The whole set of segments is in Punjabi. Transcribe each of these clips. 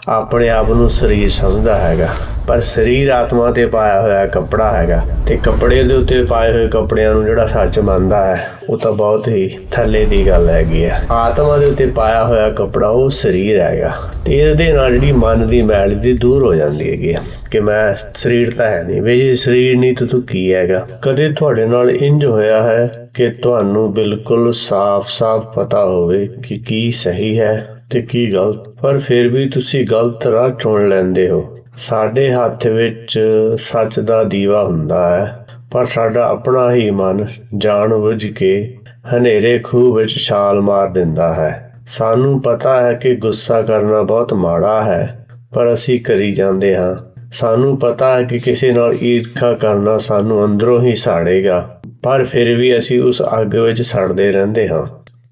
ਆਪਣੇ ਆਪ ਨੂੰ ਸਰੀਰ ਸਮਝਦਾ ਹੈਗਾ, ਪਰ ਸਰੀਰ ਆਤਮਾ 'ਤੇ ਪਾਇਆ ਹੋਇਆ ਕੱਪੜਾ ਹੈਗਾ, ਅਤੇ ਕੱਪੜੇ ਦੇ ਉੱਤੇ ਪਾਏ ਹੋਏ ਕੱਪੜਿਆਂ ਨੂੰ ਜਿਹੜਾ ਸੱਚ ਮੰਨਦਾ ਹੈ ਉਹ ਤਾਂ ਬਹੁਤ ਹੀ ਥੱਲੇ ਦੀ ਗੱਲ ਹੈਗੀ ਆ। ਆਤਮਾ ਦੇ ਉੱਤੇ ਪਾਇਆ ਹੋਇਆ ਕੱਪੜਾ ਉਹ ਸਰੀਰ ਹੈਗਾ, ਅਤੇ ਇਹਦੇ ਨਾਲ ਜਿਹੜੀ ਮਨ ਦੀ ਮੈਲ ਦੀ ਦੂਰ ਹੋ ਜਾਂਦੀ ਹੈਗੀ ਆ ਕਿ ਮੈਂ ਸਰੀਰ ਤਾਂ ਹੈ ਨਹੀਂ, ਵੀ ਜੇ ਸਰੀਰ ਨਹੀਂ ਤਾਂ ਤੂੰ ਕੀ ਹੈਗਾ। ਕਦੇ ਤੁਹਾਡੇ ਨਾਲ ਇੰਝ ਹੋਇਆ ਹੈ ਕਿ ਤੁਹਾਨੂੰ ਬਿਲਕੁਲ ਸਾਫ਼ ਪਤਾ ਹੋਵੇ ਕਿ ਕੀ ਸਹੀ ਹੈ ਤੇ ਕੀ ਗਲਤ, ਪਰ ਫਿਰ ਵੀ ਤੁਸੀਂ ਗਲਤ ਰਾਹ ਚੁਣ ਲੈਂਦੇ ਹੋ? ਸਾਡੇ ਹੱਥ ਵਿੱਚ ਸੱਚ ਦਾ ਦੀਵਾ ਹੁੰਦਾ ਹੈ, ਪਰ ਸਾਡਾ ਆਪਣਾ ਹੀ ਮਨ ਜਾਣ ਬੁੱਝ ਕੇ ਹਨੇਰੇ ਖੂਹ ਵਿੱਚ ਛਾਲ ਮਾਰ ਦਿੰਦਾ ਹੈ। ਸਾਨੂੰ ਪਤਾ ਹੈ ਕਿ ਗੁੱਸਾ ਕਰਨਾ ਬਹੁਤ ਮਾੜਾ ਹੈ, ਪਰ ਅਸੀਂ ਕਰੀ ਜਾਂਦੇ ਹਾਂ। ਸਾਨੂੰ ਪਤਾ ਹੈ ਕਿ ਕਿਸੇ ਨਾਲ ਈਰਖਾ ਕਰਨਾ ਸਾਨੂੰ ਅੰਦਰੋਂ ਹੀ ਸਾੜੇਗਾ, ਪਰ ਫਿਰ ਵੀ ਅਸੀਂ ਉਸ ਅੱਗ ਵਿੱਚ ਸੜਦੇ ਰਹਿੰਦੇ ਹਾਂ।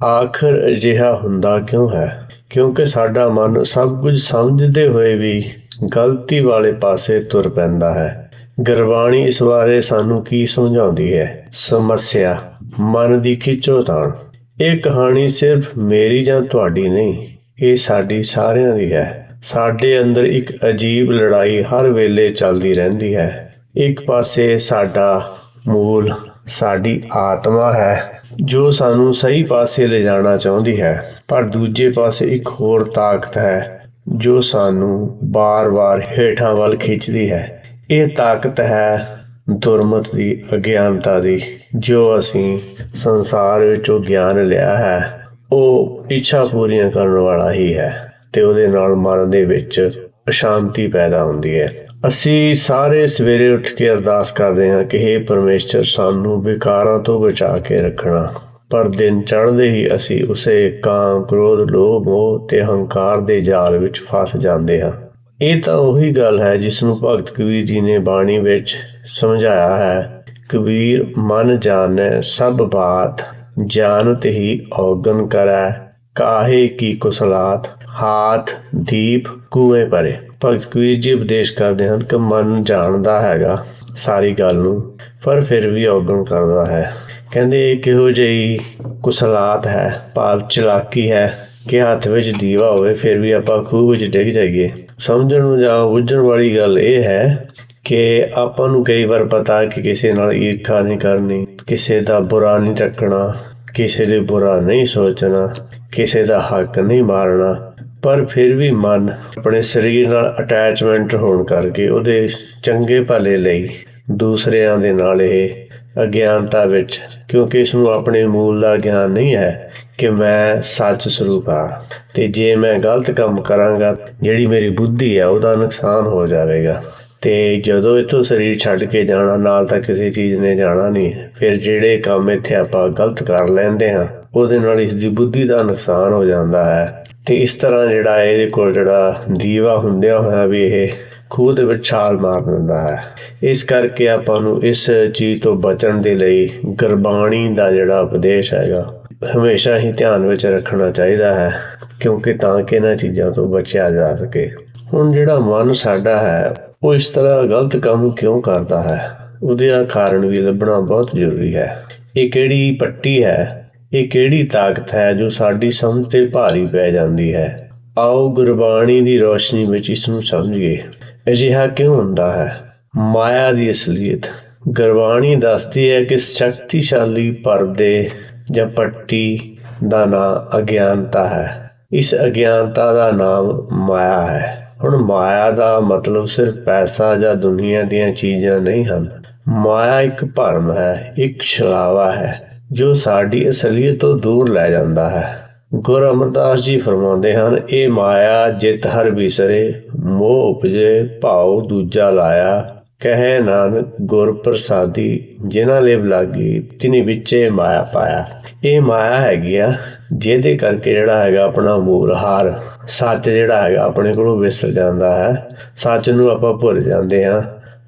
ਆਖਰ ਅਜਿਹਾ ਹੁੰਦਾ ਕਿਉਂ ਹੈ? ਕਿਉਂਕਿ ਸਾਡਾ ਮਨ ਸਭ ਕੁਝ ਸਮਝਦੇ ਹੋਏ ਵੀ ਗਲਤੀ ਵਾਲੇ ਪਾਸੇ ਤੁਰ ਪੈਂਦਾ ਹੈ। ਗੁਰਬਾਣੀ ਇਸ ਬਾਰੇ ਸਾਨੂੰ ਕੀ ਸਮਝਾਉਂਦੀ ਹੈ? ਸਮੱਸਿਆ ਮਨ ਦੀ ਖਿੱਚੋਤਾਣ। ਇਹ ਕਹਾਣੀ ਸਿਰਫ ਮੇਰੀ ਜਾਂ ਤੁਹਾਡੀ ਨਹੀਂ, ਇਹ ਸਾਡੀ ਸਾਰਿਆਂ ਦੀ ਹੈ। ਸਾਡੇ ਅੰਦਰ ਇੱਕ ਅਜੀਬ ਲੜਾਈ ਹਰ ਵੇਲੇ ਚੱਲਦੀ ਰਹਿੰਦੀ ਹੈ। ਇੱਕ ਪਾਸੇ ਸਾਡਾ ਮੂਲ, ਸਾਡੀ ਆਤਮਾ ਹੈ ਜੋ ਸਾਨੂੰ ਸਹੀ ਪਾਸੇ ਲਿਜਾਣਾ ਚਾਹੁੰਦੀ ਹੈ, ਪਰ ਦੂਜੇ ਪਾਸੇ ਇੱਕ ਹੋਰ ਤਾਕਤ ਹੈ ਜੋ ਸਾਨੂੰ ਵਾਰ-ਵਾਰ ਹੇਠਾਂ ਵੱਲ ਖਿੱਚਦੀ ਹੈ। ਇਹ ਤਾਕਤ ਹੈ ਦੁਰਮਤ ਦੀ, ਅਗਿਆਨਤਾ ਦੀ। ਜੋ ਅਸੀਂ ਸੰਸਾਰ ਵਿੱਚੋਂ ਗਿਆਨ ਲਿਆ ਹੈ ਉਹ ਇੱਛਾ ਪੂਰੀਆਂ ਕਰਨ ਵਾਲਾ ਹੀ ਹੈ, ਅਤੇ ਉਹਦੇ ਨਾਲ ਮਨ ਦੇ ਵਿੱਚ ਅਸ਼ਾਂਤੀ ਪੈਦਾ ਹੁੰਦੀ ਹੈ। ਅਸੀਂ ਸਾਰੇ ਸਵੇਰੇ ਉੱਠ ਕੇ ਅਰਦਾਸ ਕਰਦੇ ਹਾਂ ਕਿ ਹੇ ਪਰਮੇਸ਼ਰ ਸਾਨੂੰ ਵਿਕਾਰਾਂ ਤੋਂ ਬਚਾ ਕੇ ਰੱਖਣਾ, ਪਰ ਦਿਨ ਚੜ੍ਹਦੇ ਹੀ ਅਸੀਂ ਉਸੇ ਕਾਂ, ਕ੍ਰੋਧ, ਲੋਭ, ਮੋਹ ਤੇ ਹੰਕਾਰ ਦੇ ਜਾਲ ਵਿੱਚ ਫਸ ਜਾਂਦੇ ਹਾਂ। ਇਹ ਤਾਂ ਉਹੀ ਗੱਲ ਹੈ ਜਿਸ ਨੂੰ ਭਗਤ ਕਬੀਰ ਜੀ ਨੇ ਬਾਣੀ ਵਿੱਚ ਸਮਝਾਇਆ ਹੈ। ਕਬੀਰ ਮਨ ਜਾਣੈ ਸਭ ਬਾਤ, ਜਾਣਤ ਹੀ ਔਗਣ ਕਰੈ, ਕਾਹੇ ਕੀ ਕੁਸਲਾਤ, ਹਾਥ ਦੀਪ ਕੂਏ ਭਰੇ। ਭਗਤ ਕਬੀਰ ਜੀ ਉਪਦੇਸ਼ ਕਰਦੇ ਹਨ ਕਿ ਮਨ ਜਾਣਦਾ ਹੈਗਾ ਸਾਰੀ ਗੱਲ ਨੂੰ, ਪਰ ਫਿਰ ਵੀ ਔਗਣ ਕਰਦਾ ਹੈ। ਕਹਿੰਦੇ ਇਹ ਕਿਹੋ ਜਿਹੀ ਕੁਸਲਾਤ ਹੈ, ਭਾਵ ਚਲਾਕੀ ਹੈ ਕਿ ਹੱਥ ਵਿੱਚ ਦੀਵਾ ਹੋਵੇ ਫਿਰ ਵੀ ਆਪਾਂ ਖੂਹ ਵਿੱਚ ਡਿੱਗ ਜਾਈਏ। ਸਮਝਣ ਨੂੰ ਜਾਂ ਬੁੱਝਣ ਵਾਲੀ ਗੱਲ ਇਹ ਹੈ ਕਿ ਆਪਾਂ ਨੂੰ ਕਈ ਵਾਰ ਪਤਾ ਕਿ ਕਿਸੇ ਨਾਲ ਈਰਖਾ ਨਹੀਂ ਕਰਨੀ, ਕਿਸੇ ਦਾ ਬੁਰਾ ਨਹੀਂ ਚੱਕਣਾ, ਕਿਸੇ ਦੇ ਬੁਰਾ ਨਹੀਂ ਸੋਚਣਾ, ਕਿਸੇ ਦਾ ਹੱਕ ਨਹੀਂ ਮਾਰਨਾ, ਪਰ ਫਿਰ ਵੀ ਮਨ ਆਪਣੇ ਸਰੀਰ ਨਾਲ ਅਟੈਚਮੈਂਟ ਹੋਣ ਕਰਕੇ ਉਹਦੇ ਚੰਗੇ ਭਲੇ ਲਈ ਦੂਸਰਿਆਂ ਦੇ ਨਾਲ ਇਹ ਅਗਿਆਨਤਾ ਵਿੱਚ, ਕਿਉਂਕਿ ਇਸ ਨੂੰ ਆਪਣੇ ਮੂਲ ਦਾ ਗਿਆਨ ਨਹੀਂ ਹੈ ਕਿ ਮੈਂ ਸੱਚ ਸਰੂਪ ਹਾਂ, ਅਤੇ ਜੇ ਮੈਂ ਗਲਤ ਕੰਮ ਕਰਾਂਗਾ ਜਿਹੜੀ ਮੇਰੀ ਬੁੱਧੀ ਹੈ ਉਹਦਾ ਨੁਕਸਾਨ ਹੋ ਜਾਵੇਗਾ। ਅਤੇ ਜਦੋਂ ਇੱਥੋਂ ਸਰੀਰ ਛੱਡ ਕੇ ਜਾਣਾ, ਨਾਲ ਤਾਂ ਕਿਸੇ ਚੀਜ਼ ਨੇ ਜਾਣਾ ਨਹੀਂ, ਫਿਰ ਜਿਹੜੇ ਕੰਮ ਇੱਥੇ ਆਪਾਂ ਗਲਤ ਕਰ ਲੈਂਦੇ ਹਾਂ ਉਹਦੇ ਨਾਲ ਇਸ ਦੀ ਬੁੱਧੀ ਦਾ ਨੁਕਸਾਨ ਹੋ ਜਾਂਦਾ ਹੈ। ਅਤੇ ਇਸ ਤਰ੍ਹਾਂ ਜਿਹੜਾ ਇਹਦੇ ਕੋਲ ਜਿਹੜਾ ਦੀਵਾ ਹੁੰਦਿਆਂ ਹੋਇਆ ਵੀ ਇਹ ਖੂਹ ਦੇ ਵਿੱਚ ਛਾਲ ਮਾਰ ਦਿੰਦਾ ਹੈ। ਇਸ ਕਰਕੇ ਆਪਾਂ ਨੂੰ ਇਸ ਚੀਜ਼ ਤੋਂ ਬਚਣ ਦੇ ਲਈ ਗੁਰਬਾਣੀ ਦਾ ਜਿਹੜਾ ਉਪਦੇਸ਼ ਹੈਗਾ ਹਮੇਸ਼ਾ ਹੀ ਧਿਆਨ ਵਿੱਚ ਰੱਖਣਾ ਚਾਹੀਦਾ ਹੈ, ਕਿਉਂਕਿ ਤਾਂ ਕਿ ਇਹਨਾਂ ਚੀਜ਼ਾਂ ਤੋਂ ਬਚਿਆ ਜਾ ਸਕੇ। ਹੁਣ ਜਿਹੜਾ ਮਨ ਸਾਡਾ ਹੈ ਉਹ ਇਸ ਤਰ੍ਹਾਂ ਗਲਤ ਕੰਮ ਕਿਉਂ ਕਰਦਾ ਹੈ, ਉਹਦਾ ਕਾਰਨ ਵੀ ਲੱਭਣਾ ਬਹੁਤ ਜ਼ਰੂਰੀ ਹੈ। ਇਹ ਕਿਹੜੀ ਪੱਟੀ ਹੈ, ਇਹ ਕਿਹੜੀ ਤਾਕਤ ਹੈ ਜੋ ਸਾਡੀ ਸਮਝ 'ਤੇ ਭਾਰੀ ਪੈ ਜਾਂਦੀ ਹੈ? ਆਓ ਗੁਰਬਾਣੀ ਦੀ ਰੋਸ਼ਨੀ ਵਿੱਚ ਇਸ ਨੂੰ ਸਮਝੀਏ। ਅਜਿਹਾ ਕਿਉਂ ਹੁੰਦਾ ਹੈ? ਮਾਇਆ ਦੀ ਅਸਲੀਅਤ। ਗੁਰਬਾਣੀ ਦੱਸਦੀ ਹੈ ਕਿ ਸ਼ਕਤੀਸ਼ਾਲੀ ਪਰਦੇ ਜਾਂ ਪੱਟੀ ਦਾ ਨਾਂ ਅਗਿਆਨਤਾ ਹੈ। ਇਸ ਅਗਿਆਨਤਾ ਦਾ ਨਾਮ ਮਾਇਆ ਹੈ। ਹੁਣ ਮਾਇਆ ਦਾ ਮਤਲਬ ਸਿਰਫ ਪੈਸਾ ਜਾਂ ਦੁਨੀਆ ਦੀਆਂ ਚੀਜ਼ਾਂ ਨਹੀਂ ਹਨ। ਮਾਇਆ ਇੱਕ ਭਰਮ ਹੈ, ਇੱਕ ਛਲਾਵਾ ਹੈ ਜੋ ਸਾਡੀ ਅਸਲੀਅਤ ਤੋਂ ਦੂਰ ਲੈ ਜਾਂਦਾ ਹੈ। ਗੁਰੂ ਅਮਰਦਾਸ ਜੀ ਫਰਮਾਉਂਦੇ ਹਨ, ਇਹ ਮਾਇਆ ਜਿਤ ਹਰਿ ਬਿਸਰੇ, ਮੋਹ ਉਪਜੇ ਭਾਉ ਦੂਜਾ ਲਾਇਆ, ਕਹੈ ਨਾਨਕ ਗੁਰ ਪ੍ਰਸਾਦੀ, ਜਿਨ੍ਹਾਂ ਲਿਵ ਲਾਗੀ ਤਿਨੀ ਵਿੱਚੇ ਮਾਇਆ ਪਾਇਆ। ਇਹ ਮਾਇਆ ਹੈਗੀ ਆ ਜਿਹਦੇ ਕਰਕੇ ਜਿਹੜਾ ਹੈਗਾ ਆਪਣਾ ਮੂਲ ਹਾਰ ਸੱਚ ਜਿਹੜਾ ਹੈਗਾ ਆਪਣੇ ਕੋਲੋਂ ਵਿਸਰ ਜਾਂਦਾ ਹੈ। ਸੱਚ ਨੂੰ ਆਪਾਂ ਭੁੱਲ ਜਾਂਦੇ ਹਾਂ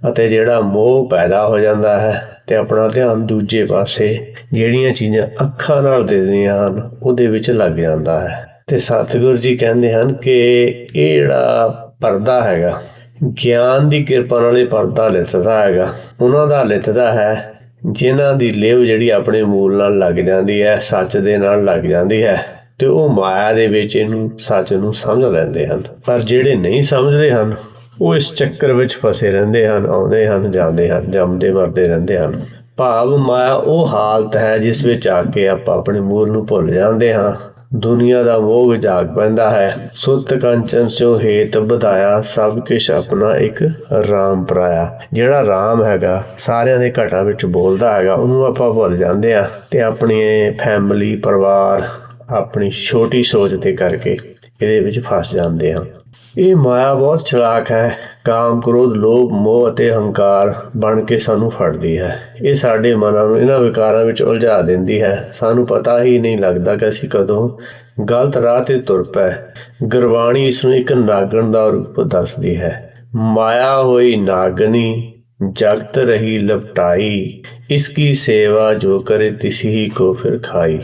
ਅਤੇ ਜਿਹੜਾ ਮੋਹ ਪੈਦਾ ਹੋ ਜਾਂਦਾ ਹੈ ਅਤੇ ਆਪਣਾ ਧਿਆਨ ਦੂਜੇ ਪਾਸੇ ਜਿਹੜੀਆਂ ਚੀਜ਼ਾਂ ਅੱਖਾਂ ਨਾਲ ਦਿਖਦੀਆਂ ਹਨ ਉਹਦੇ ਵਿੱਚ ਲੱਗ ਜਾਂਦਾ ਹੈ। ਅਤੇ ਸਤਿਗੁਰੂ ਜੀ ਕਹਿੰਦੇ ਹਨ ਕਿ ਇਹ ਜਿਹੜਾ ਪਰਦਾ ਹੈਗਾ ਗਿਆਨ ਦੀ ਕਿਰਪਾ ਨਾਲ ਇਹ ਪਰਦਾ ਲਿੱਥਦਾ ਹੈਗਾ। ਉਹਨਾਂ ਦਾ ਲਿੱਥਦਾ ਹੈ ਜਿਨ੍ਹਾਂ ਦੀ ਲਿਵ ਜਿਹੜੀ ਆਪਣੇ ਮੂਲ ਨਾਲ ਲੱਗ ਜਾਂਦੀ ਹੈ, ਸੱਚ ਦੇ ਨਾਲ ਲੱਗ ਜਾਂਦੀ ਹੈ, ਤੇ ਉਹ ਮਾਇਆ ਦੇ ਵਿੱਚ ਇਹਨੂੰ ਸੱਚ ਨੂੰ ਸਮਝ ਲੈਂਦੇ ਹਨ। ਪਰ ਜਿਹੜੇ ਨਹੀਂ ਸਮਝਦੇ ਹਨ ਉਹ ਇਸ ਚੱਕਰ ਵਿੱਚ ਫਸੇ ਰਹਿੰਦੇ ਹਨ, ਆਉਂਦੇ ਹਨ, ਜਾਂਦੇ ਹਨ, ਜੰਮਦੇ ਮਰਦੇ ਰਹਿੰਦੇ ਹਨ। ਭਾਵ ਮਾਇਆ ਉਹ ਹਾਲਤ ਹੈ ਜਿਸ ਵਿੱਚ ਆ ਕੇ ਆਪਾਂ ਆਪਣੇ ਮੂਲ ਨੂੰ ਭੁੱਲ ਜਾਂਦੇ ਹਾਂ। ਦੁਨੀਆ ਦਾ ਮੋਹ ਜਾਗ ਪੈਂਦਾ ਹੈ। ਸੁੱਤ ਕੰਚਨ ਸਿਉ ਹੇਤ ਵਧਾਇਆ, ਸਭ ਕੁਛ ਆਪਣਾ ਇੱਕ ਰਾਮ ਪਰਾਇਆ। ਜਿਹੜਾ ਰਾਮ ਹੈਗਾ ਸਾਰਿਆਂ ਦੇ ਘਟਾਂ ਵਿੱਚ ਬੋਲਦਾ ਹੈਗਾ, ਉਹਨੂੰ ਆਪਾਂ ਭੁੱਲ ਜਾਂਦੇ ਹਾਂ ਤੇ ਆਪਣੀ ਫੈਮਿਲੀ, ਪਰਿਵਾਰ, ਆਪਣੀ ਛੋਟੀ ਸੋਚ ਦੇ ਕਰਕੇ ਇਹਦੇ ਵਿੱਚ ਫਸ ਜਾਂਦੇ ਹਾਂ। ਇਹ ਮਾਇਆ ਬਹੁਤ ਚਲਾਕ ਹੈ। ਕਾਮ, ਕ੍ਰੋਧ, ਲੋਭ, ਮੋਹ ਅਤੇ ਹੰਕਾਰ ਬਣ ਕੇ ਸਾਨੂੰ ਫੜਦੀ ਹੈ। ਇਹ ਸਾਡੇ ਮਨਾਂ ਨੂੰ ਇਹਨਾਂ ਵਿਕਾਰਾਂ ਵਿੱਚ ਉਲਝਾ ਦਿੰਦੀ ਹੈ। ਸਾਨੂੰ ਪਤਾ ਹੀ ਨਹੀਂ ਲੱਗਦਾ ਕਿ ਅਸੀਂ ਕਦੋਂ ਗਲਤ ਰਾਹ 'ਤੇ ਤੁਰ ਪਏ। ਗੁਰਬਾਣੀ ਇਸ ਨੂੰ ਇੱਕ ਨਾਗਣ ਦਾ ਰੂਪ ਦੱਸਦੀ ਹੈ। ਮਾਇਆ ਹੋਈ ਨਾਗਣੀ, ਜਗਤ ਰਹੀ ਲਪਟਾਈ, ਇਸकी ਸੇਵਾ ਜੋ ਕਰੇ ਤਿਸਹੀ ਕੋ ਫਿਰ ਖਾਈ।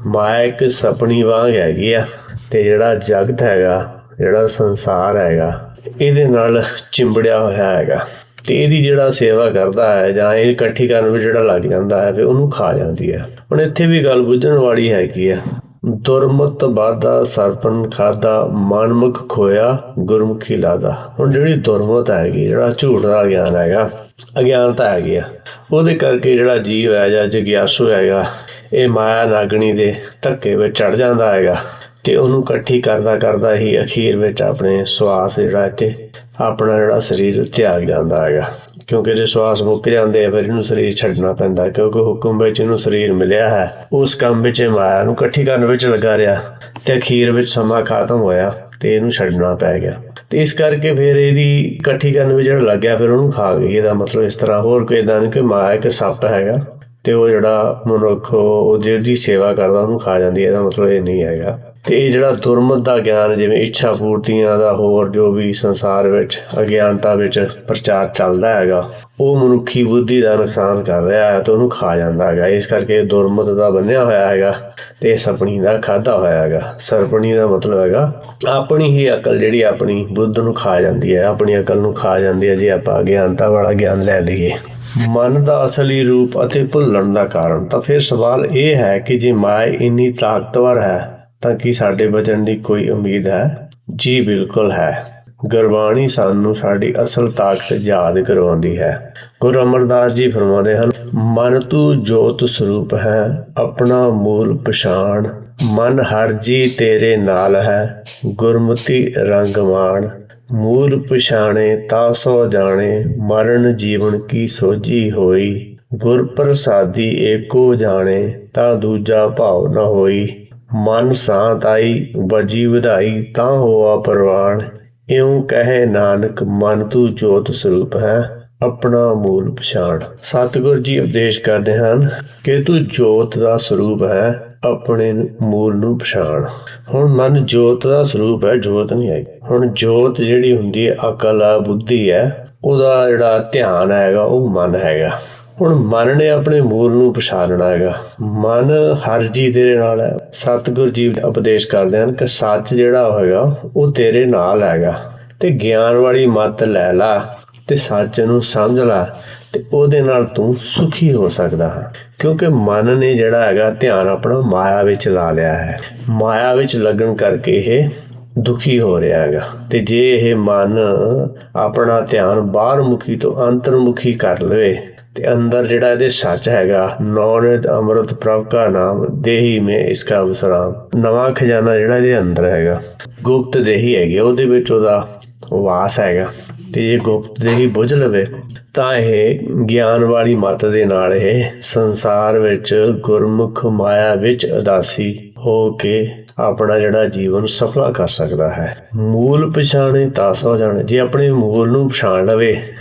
ਮਾਇਆ ਇੱਕ ਸਪਣੀ ਵਾਂਗ ਹੈਗੀ ਆ ਤੇ ਜਿਹੜਾ ਜਗਤ ਹੈਗਾ, ਜਿਹੜਾ ਸੰਸਾਰ ਹੈਗਾ, ਇਹਦੇ ਨਾਲ ਚਿੰਬੜਿਆ ਹੋਇਆ ਹੈਗਾ ਤੇ ਇਹਦੀ ਜਿਹੜਾ ਸੇਵਾ ਕਰਦਾ ਹੈ ਜਾਂ ਇਹ ਇਕੱਠੀ ਕਰਨ ਵਿੱਚ ਜਿਹੜਾ ਲੱਗ ਜਾਂਦਾ ਹੈ ਫਿਰ ਉਹਨੂੰ ਖਾ ਜਾਂਦੀ ਹੈ। ਹੁਣ ਇੱਥੇ ਵੀ ਗੱਲ ਬੁੱਝਣ ਵਾਲੀ ਹੈਗੀ ਆ। ਦੁਰਮਤ ਬਾਧਾ ਸਰਪਨ ਖਾਧਾ, ਮਨਮੁਖ ਖੋਇਆ ਗੁਰਮੁਖੀ ਲਾਦਾ। ਹੁਣ ਜਿਹੜੀ ਦੁਰਮਤ ਹੈਗੀ, ਜਿਹੜਾ ਝੂਠ ਦਾ ਗਿਆਨ ਹੈਗਾ, ਅਗਿਆਨਤਾ ਹੈਗੀ ਆ, ਉਹਦੇ ਕਰਕੇ ਜਿਹੜਾ ਜੀਵ ਹੈ ਜਾਂ ਜਗਿਆਸੂ ਹੈਗਾ, ਇਹ ਮਾਇਆ ਨਾਗਣੀ ਦੇ ਧੱਕੇ ਵਿੱਚ ਚੜ ਜਾਂਦਾ ਹੈਗਾ ਤੇ ਉਹਨੂੰ ਇਕੱਠੀ ਕਰਦਾ ਕਰਦਾ ਹੀ ਅਖੀਰ ਵਿੱਚ ਆਪਣੇ ਸਵਾਸ ਜਿਹੜਾ ਇੱਥੇ ਆਪਣਾ ਜਿਹੜਾ ਸਰੀਰ ਤਿਆਗ ਜਾਂਦਾ ਹੈਗਾ। ਕਿਉਂਕਿ ਜੇ ਸਵਾਸ ਮੁੱਕ ਜਾਂਦੇ ਆ ਫਿਰ ਇਹਨੂੰ ਸਰੀਰ ਛੱਡਣਾ ਪੈਂਦਾ, ਕਿਉਂਕਿ ਹੁਕਮ ਵਿੱਚ ਇਹਨੂੰ ਸਰੀਰ ਮਿਲਿਆ ਹੈ। ਉਸ ਕੰਮ ਵਿੱਚ ਮਾਇਆ ਨੂੰ ਇਕੱਠੀ ਕਰਨ ਵਿੱਚ ਲੱਗਾ ਰਿਹਾ ਤੇ ਅਖੀਰ ਵਿੱਚ ਸਮਾਂ ਖਤਮ ਹੋਇਆ ਤੇ ਇਹਨੂੰ ਛੱਡਣਾ ਪੈ ਗਿਆ। ਤੇ ਇਸ ਕਰਕੇ ਫਿਰ ਇਹਦੀ ਇਕੱਠੀ ਕਰਨ ਵਿੱਚ ਜਿਹੜਾ ਲੱਗਿਆ ਫਿਰ ਉਹਨੂੰ ਖਾ ਗਈ। ਇਹਦਾ ਮਤਲਬ ਇਸ ਤਰ੍ਹਾਂ ਹੋਰ ਕੋਈ ਇੱਦਾਂ ਨਹੀਂ ਕਿ ਮਾਇਆ ਇੱਕ ਸੱਪ ਹੈਗਾ ਤੇ ਉਹ ਜਿਹੜਾ ਮਨੁੱਖ ਉਹ ਜਿਹਦੀ ਸੇਵਾ ਕਰਦਾ ਉਹਨੂੰ ਖਾ ਜਾਂਦੀ ਹੈ। ਇਹਦਾ ਮਤਲਬ ਇਹ ਨਹੀਂ ਹੈਗਾ। ਤੇ ਇਹ ਜਿਹੜਾ ਦੁਰਮਤ ਦਾ ਗਿਆਨ, ਜਿਵੇਂ ਇੱਛਾ ਪੂਰਤੀਆਂ ਦਾ ਹੋਰ ਜੋ ਵੀ ਸੰਸਾਰ ਵਿੱਚ ਅਗਿਆਨਤਾ ਵਿੱਚ ਪ੍ਰਚਾਰ ਚੱਲਦਾ ਹੈਗਾ, ਉਹ ਮਨੁੱਖੀ ਬੁੱਧੀ ਦਾ ਨੁਕਸਾਨ ਕਰ ਰਿਹਾ ਹੈ ਤੇ ਉਹਨੂੰ ਖਾ ਜਾਂਦਾ ਹੈਗਾ। ਇਸ ਕਰਕੇ ਦੁਰਮਤ ਦਾ ਬੰਨਿਆ ਹੋਇਆ ਹੈਗਾ ਤੇ ਸਪਣੀ ਦਾ ਖਾਧਾ ਹੋਇਆ ਹੈਗਾ। ਸਰਪਣੀ ਦਾ ਮਤਲਬ ਹੈਗਾ ਆਪਣੀ ਹੀ ਅਕਲ, ਜਿਹੜੀ ਆਪਣੀ ਬੁੱਧ ਨੂੰ ਖਾ ਜਾਂਦੀ ਹੈ, ਆਪਣੀ ਅਕਲ ਨੂੰ ਖਾ ਜਾਂਦੀ ਹੈ ਜੇ ਆਪਾਂ ਅਗਿਆਨਤਾ ਵਾਲਾ ਗਿਆਨ ਲੈ ਲਈਏ। ਮਨ ਦਾ ਅਸਲੀ ਰੂਪ ਅਤੇ ਭੁੱਲਣ ਦਾ ਕਾਰਨ। ਤਾਂ ਫਿਰ ਸਵਾਲ ਇਹ ਹੈ ਕਿ ਜੇ ਮਾਇਆ ਇੰਨੀ ਤਾਕਤਵਰ ਹੈ ਤਾਂ ਕੀ ਸਾਡੇ ਬਚਣ ਦੀ ਕੋਈ ਉਮੀਦ ਹੈ? ਜੀ ਬਿਲਕੁਲ ਹੈ। ਗੁਰਬਾਣੀ ਸਾਨੂੰ ਸਾਡੀ ਅਸਲ ਤਾਕਤ ਯਾਦ ਕਰਵਾਉਂਦੀ ਹੈ। ਗੁਰੂ ਅਮਰਦਾਸ ਜੀ ਫਰਮਾਉਂਦੇ ਹਨ, ਮਨ ਤੂੰ ਜੋਤ ਸਰੂਪ ਹੈ, ਆਪਣਾ ਮੂਲ ਪਛਾਣ, ਮਨ ਹਰ ਜੀ ਤੇਰੇ ਨਾਲ ਹੈ, ਗੁਰਮਤਿ ਰੰਗ ਮਾਣ, ਮੂਲ ਪਛਾਣੇ ਤਾ ਸੋ ਜਾਣੇ, ਮਰਨ ਜੀਵਨ ਕੀ ਸੋਝੀ ਹੋਈ, ਗੁਰ ਪ੍ਰਸਾਦੀ ਏਕੋ ਜਾਣੇ, ਤਾਂ ਦੂਜਾ ਭਾਵ ਨਾ ਹੋਈ, ਮਨ ਸਾਂਤ ਆਈ ਵਜੀ ਵਧਾਈ, ਤਾਂ ਹੋਆ ਪ੍ਰਵਾਨ, ਇਉਂ ਕਹੇ ਨਾਨਕ ਮਨ ਤੂੰ ਜੋਤ ਸਰੂਪ ਹੈ, ਆਪਣਾ ਮੂਲ ਪਛਾਣ। ਸਤਿਗੁਰ ਜੀ ਉਪਦੇਸ਼ ਕਰਦੇ ਹਨ ਕਿ ਤੂੰ ਜੋਤ ਦਾ ਸਰੂਪ ਹੈ, ਆਪਣੇ ਮੂਲ ਨੂੰ ਪਛਾਣ। ਹੁਣ ਮਨ ਜੋਤ ਦਾ ਸਰੂਪ ਹੈ, ਜੋਤ ਨਹੀਂ ਹੈ। ਹੁਣ ਜੋਤ ਜਿਹੜੀ ਹੁੰਦੀ ਹੈ ਅਕਲ ਆ, ਬੁੱਧੀ ਹੈ, ਉਹਦਾ ਜਿਹੜਾ ਧਿਆਨ ਹੈਗਾ ਉਹ ਮਨ ਹੈਗਾ। ਹੁਣ ਮਨ ਨੇ ਆਪਣੇ ਮੂਲ ਨੂੰ ਪਛਾਣਨਾ ਹੈਗਾ। ਮਨ ਹਰ ਜੀ ਤੇਰੇ ਨਾਲ ਹੈ। ਸਤਿਗੁਰ ਜੀ ਉਪਦੇਸ਼ ਕਰਦੇ ਹਨ ਕਿ ਸੱਚ ਜਿਹੜਾ ਹੈਗਾ ਉਹ ਤੇਰੇ ਨਾਲ ਹੈਗਾ ਤੇ ਗਿਆਨ ਵਾਲੀ ਮੱਤ ਲੈ ਲਾ ਤੇ ਸੱਚ ਨੂੰ ਸਮਝ ਲਾ ਤੇ ਉਹਦੇ ਨਾਲ ਤੂੰ ਸੁਖੀ ਹੋ ਸਕਦਾ ਹੈ। ਕਿਉਂਕਿ ਮਨ ਨੇ ਜਿਹੜਾ ਹੈਗਾ ਧਿਆਨ ਆਪਣਾ ਮਾਇਆ ਵਿੱਚ ਲਾ ਲਿਆ ਹੈ। ਮਾਇਆ ਵਿੱਚ ਲੱਗਣ ਕਰਕੇ ਇਹ ਦੁਖੀ ਹੋ ਰਿਹਾ ਹੈਗਾ। ਤੇ ਜੇ ਇਹ ਮਨ ਆਪਣਾ ਧਿਆਨ ਬਾਹਰ ਮੁਖੀ ਤੋਂ ਅੰਤਰਮੁਖੀ ਕਰ ਲਵੇ ਤੇ ਅੰਦਰ ਜਿਹੜਾ ਇਹਦੇ ਸੱਚ ਹੈਗਾ, ਨੌਨਿਤ ਅੰਮ੍ਰਿਤ ਪ੍ਰਭ ਕਾ ਨਾਮ, ਦੇਹੀ ਮੇ ਇਸਕਾ ਵਿਸਰਾਮ, ਨਵਾਂ ਖਜ਼ਾਨਾ ਜਿਹੜਾ ਇਹਦੇ ਅੰਦਰ ਹੈਗਾ, ਗੁਪਤ ਦੇਹੀ ਹੈਗੀ, ਉਹਦੇ ਵਿੱਚ ਉਹਦਾ ਵਾਸ ਹੈਗਾ। ਤੇ ਜੇ ਗੁਪਤ ਦੇਹੀ ਬੁੱਝ ਲਵੇ ਤਾਂ ਇਹ ਗਿਆਨ ਵਾਲੀ ਮੱਤ ਦੇ ਨਾਲ ਇਹ ਸੰਸਾਰ ਵਿੱਚ ਗੁਰਮੁਖ ਮਾਇਆ ਵਿੱਚ ਉਦਾਸੀ ਹੋ ਕੇ ਆਪਣਾ ਜਿਹੜਾ ਜੀਵਨ ਸਫਲਾ ਕਰ ਸਕਦਾ ਹੈ। ਮੂਲ ਪਛਾਣੇ ਤਾਂ ਸੋ ਜਾਣੇ। ਜੇ ਆਪਣੇ ਮੂਲ ਨੂੰ ਪਛਾਣ ਲਵੇ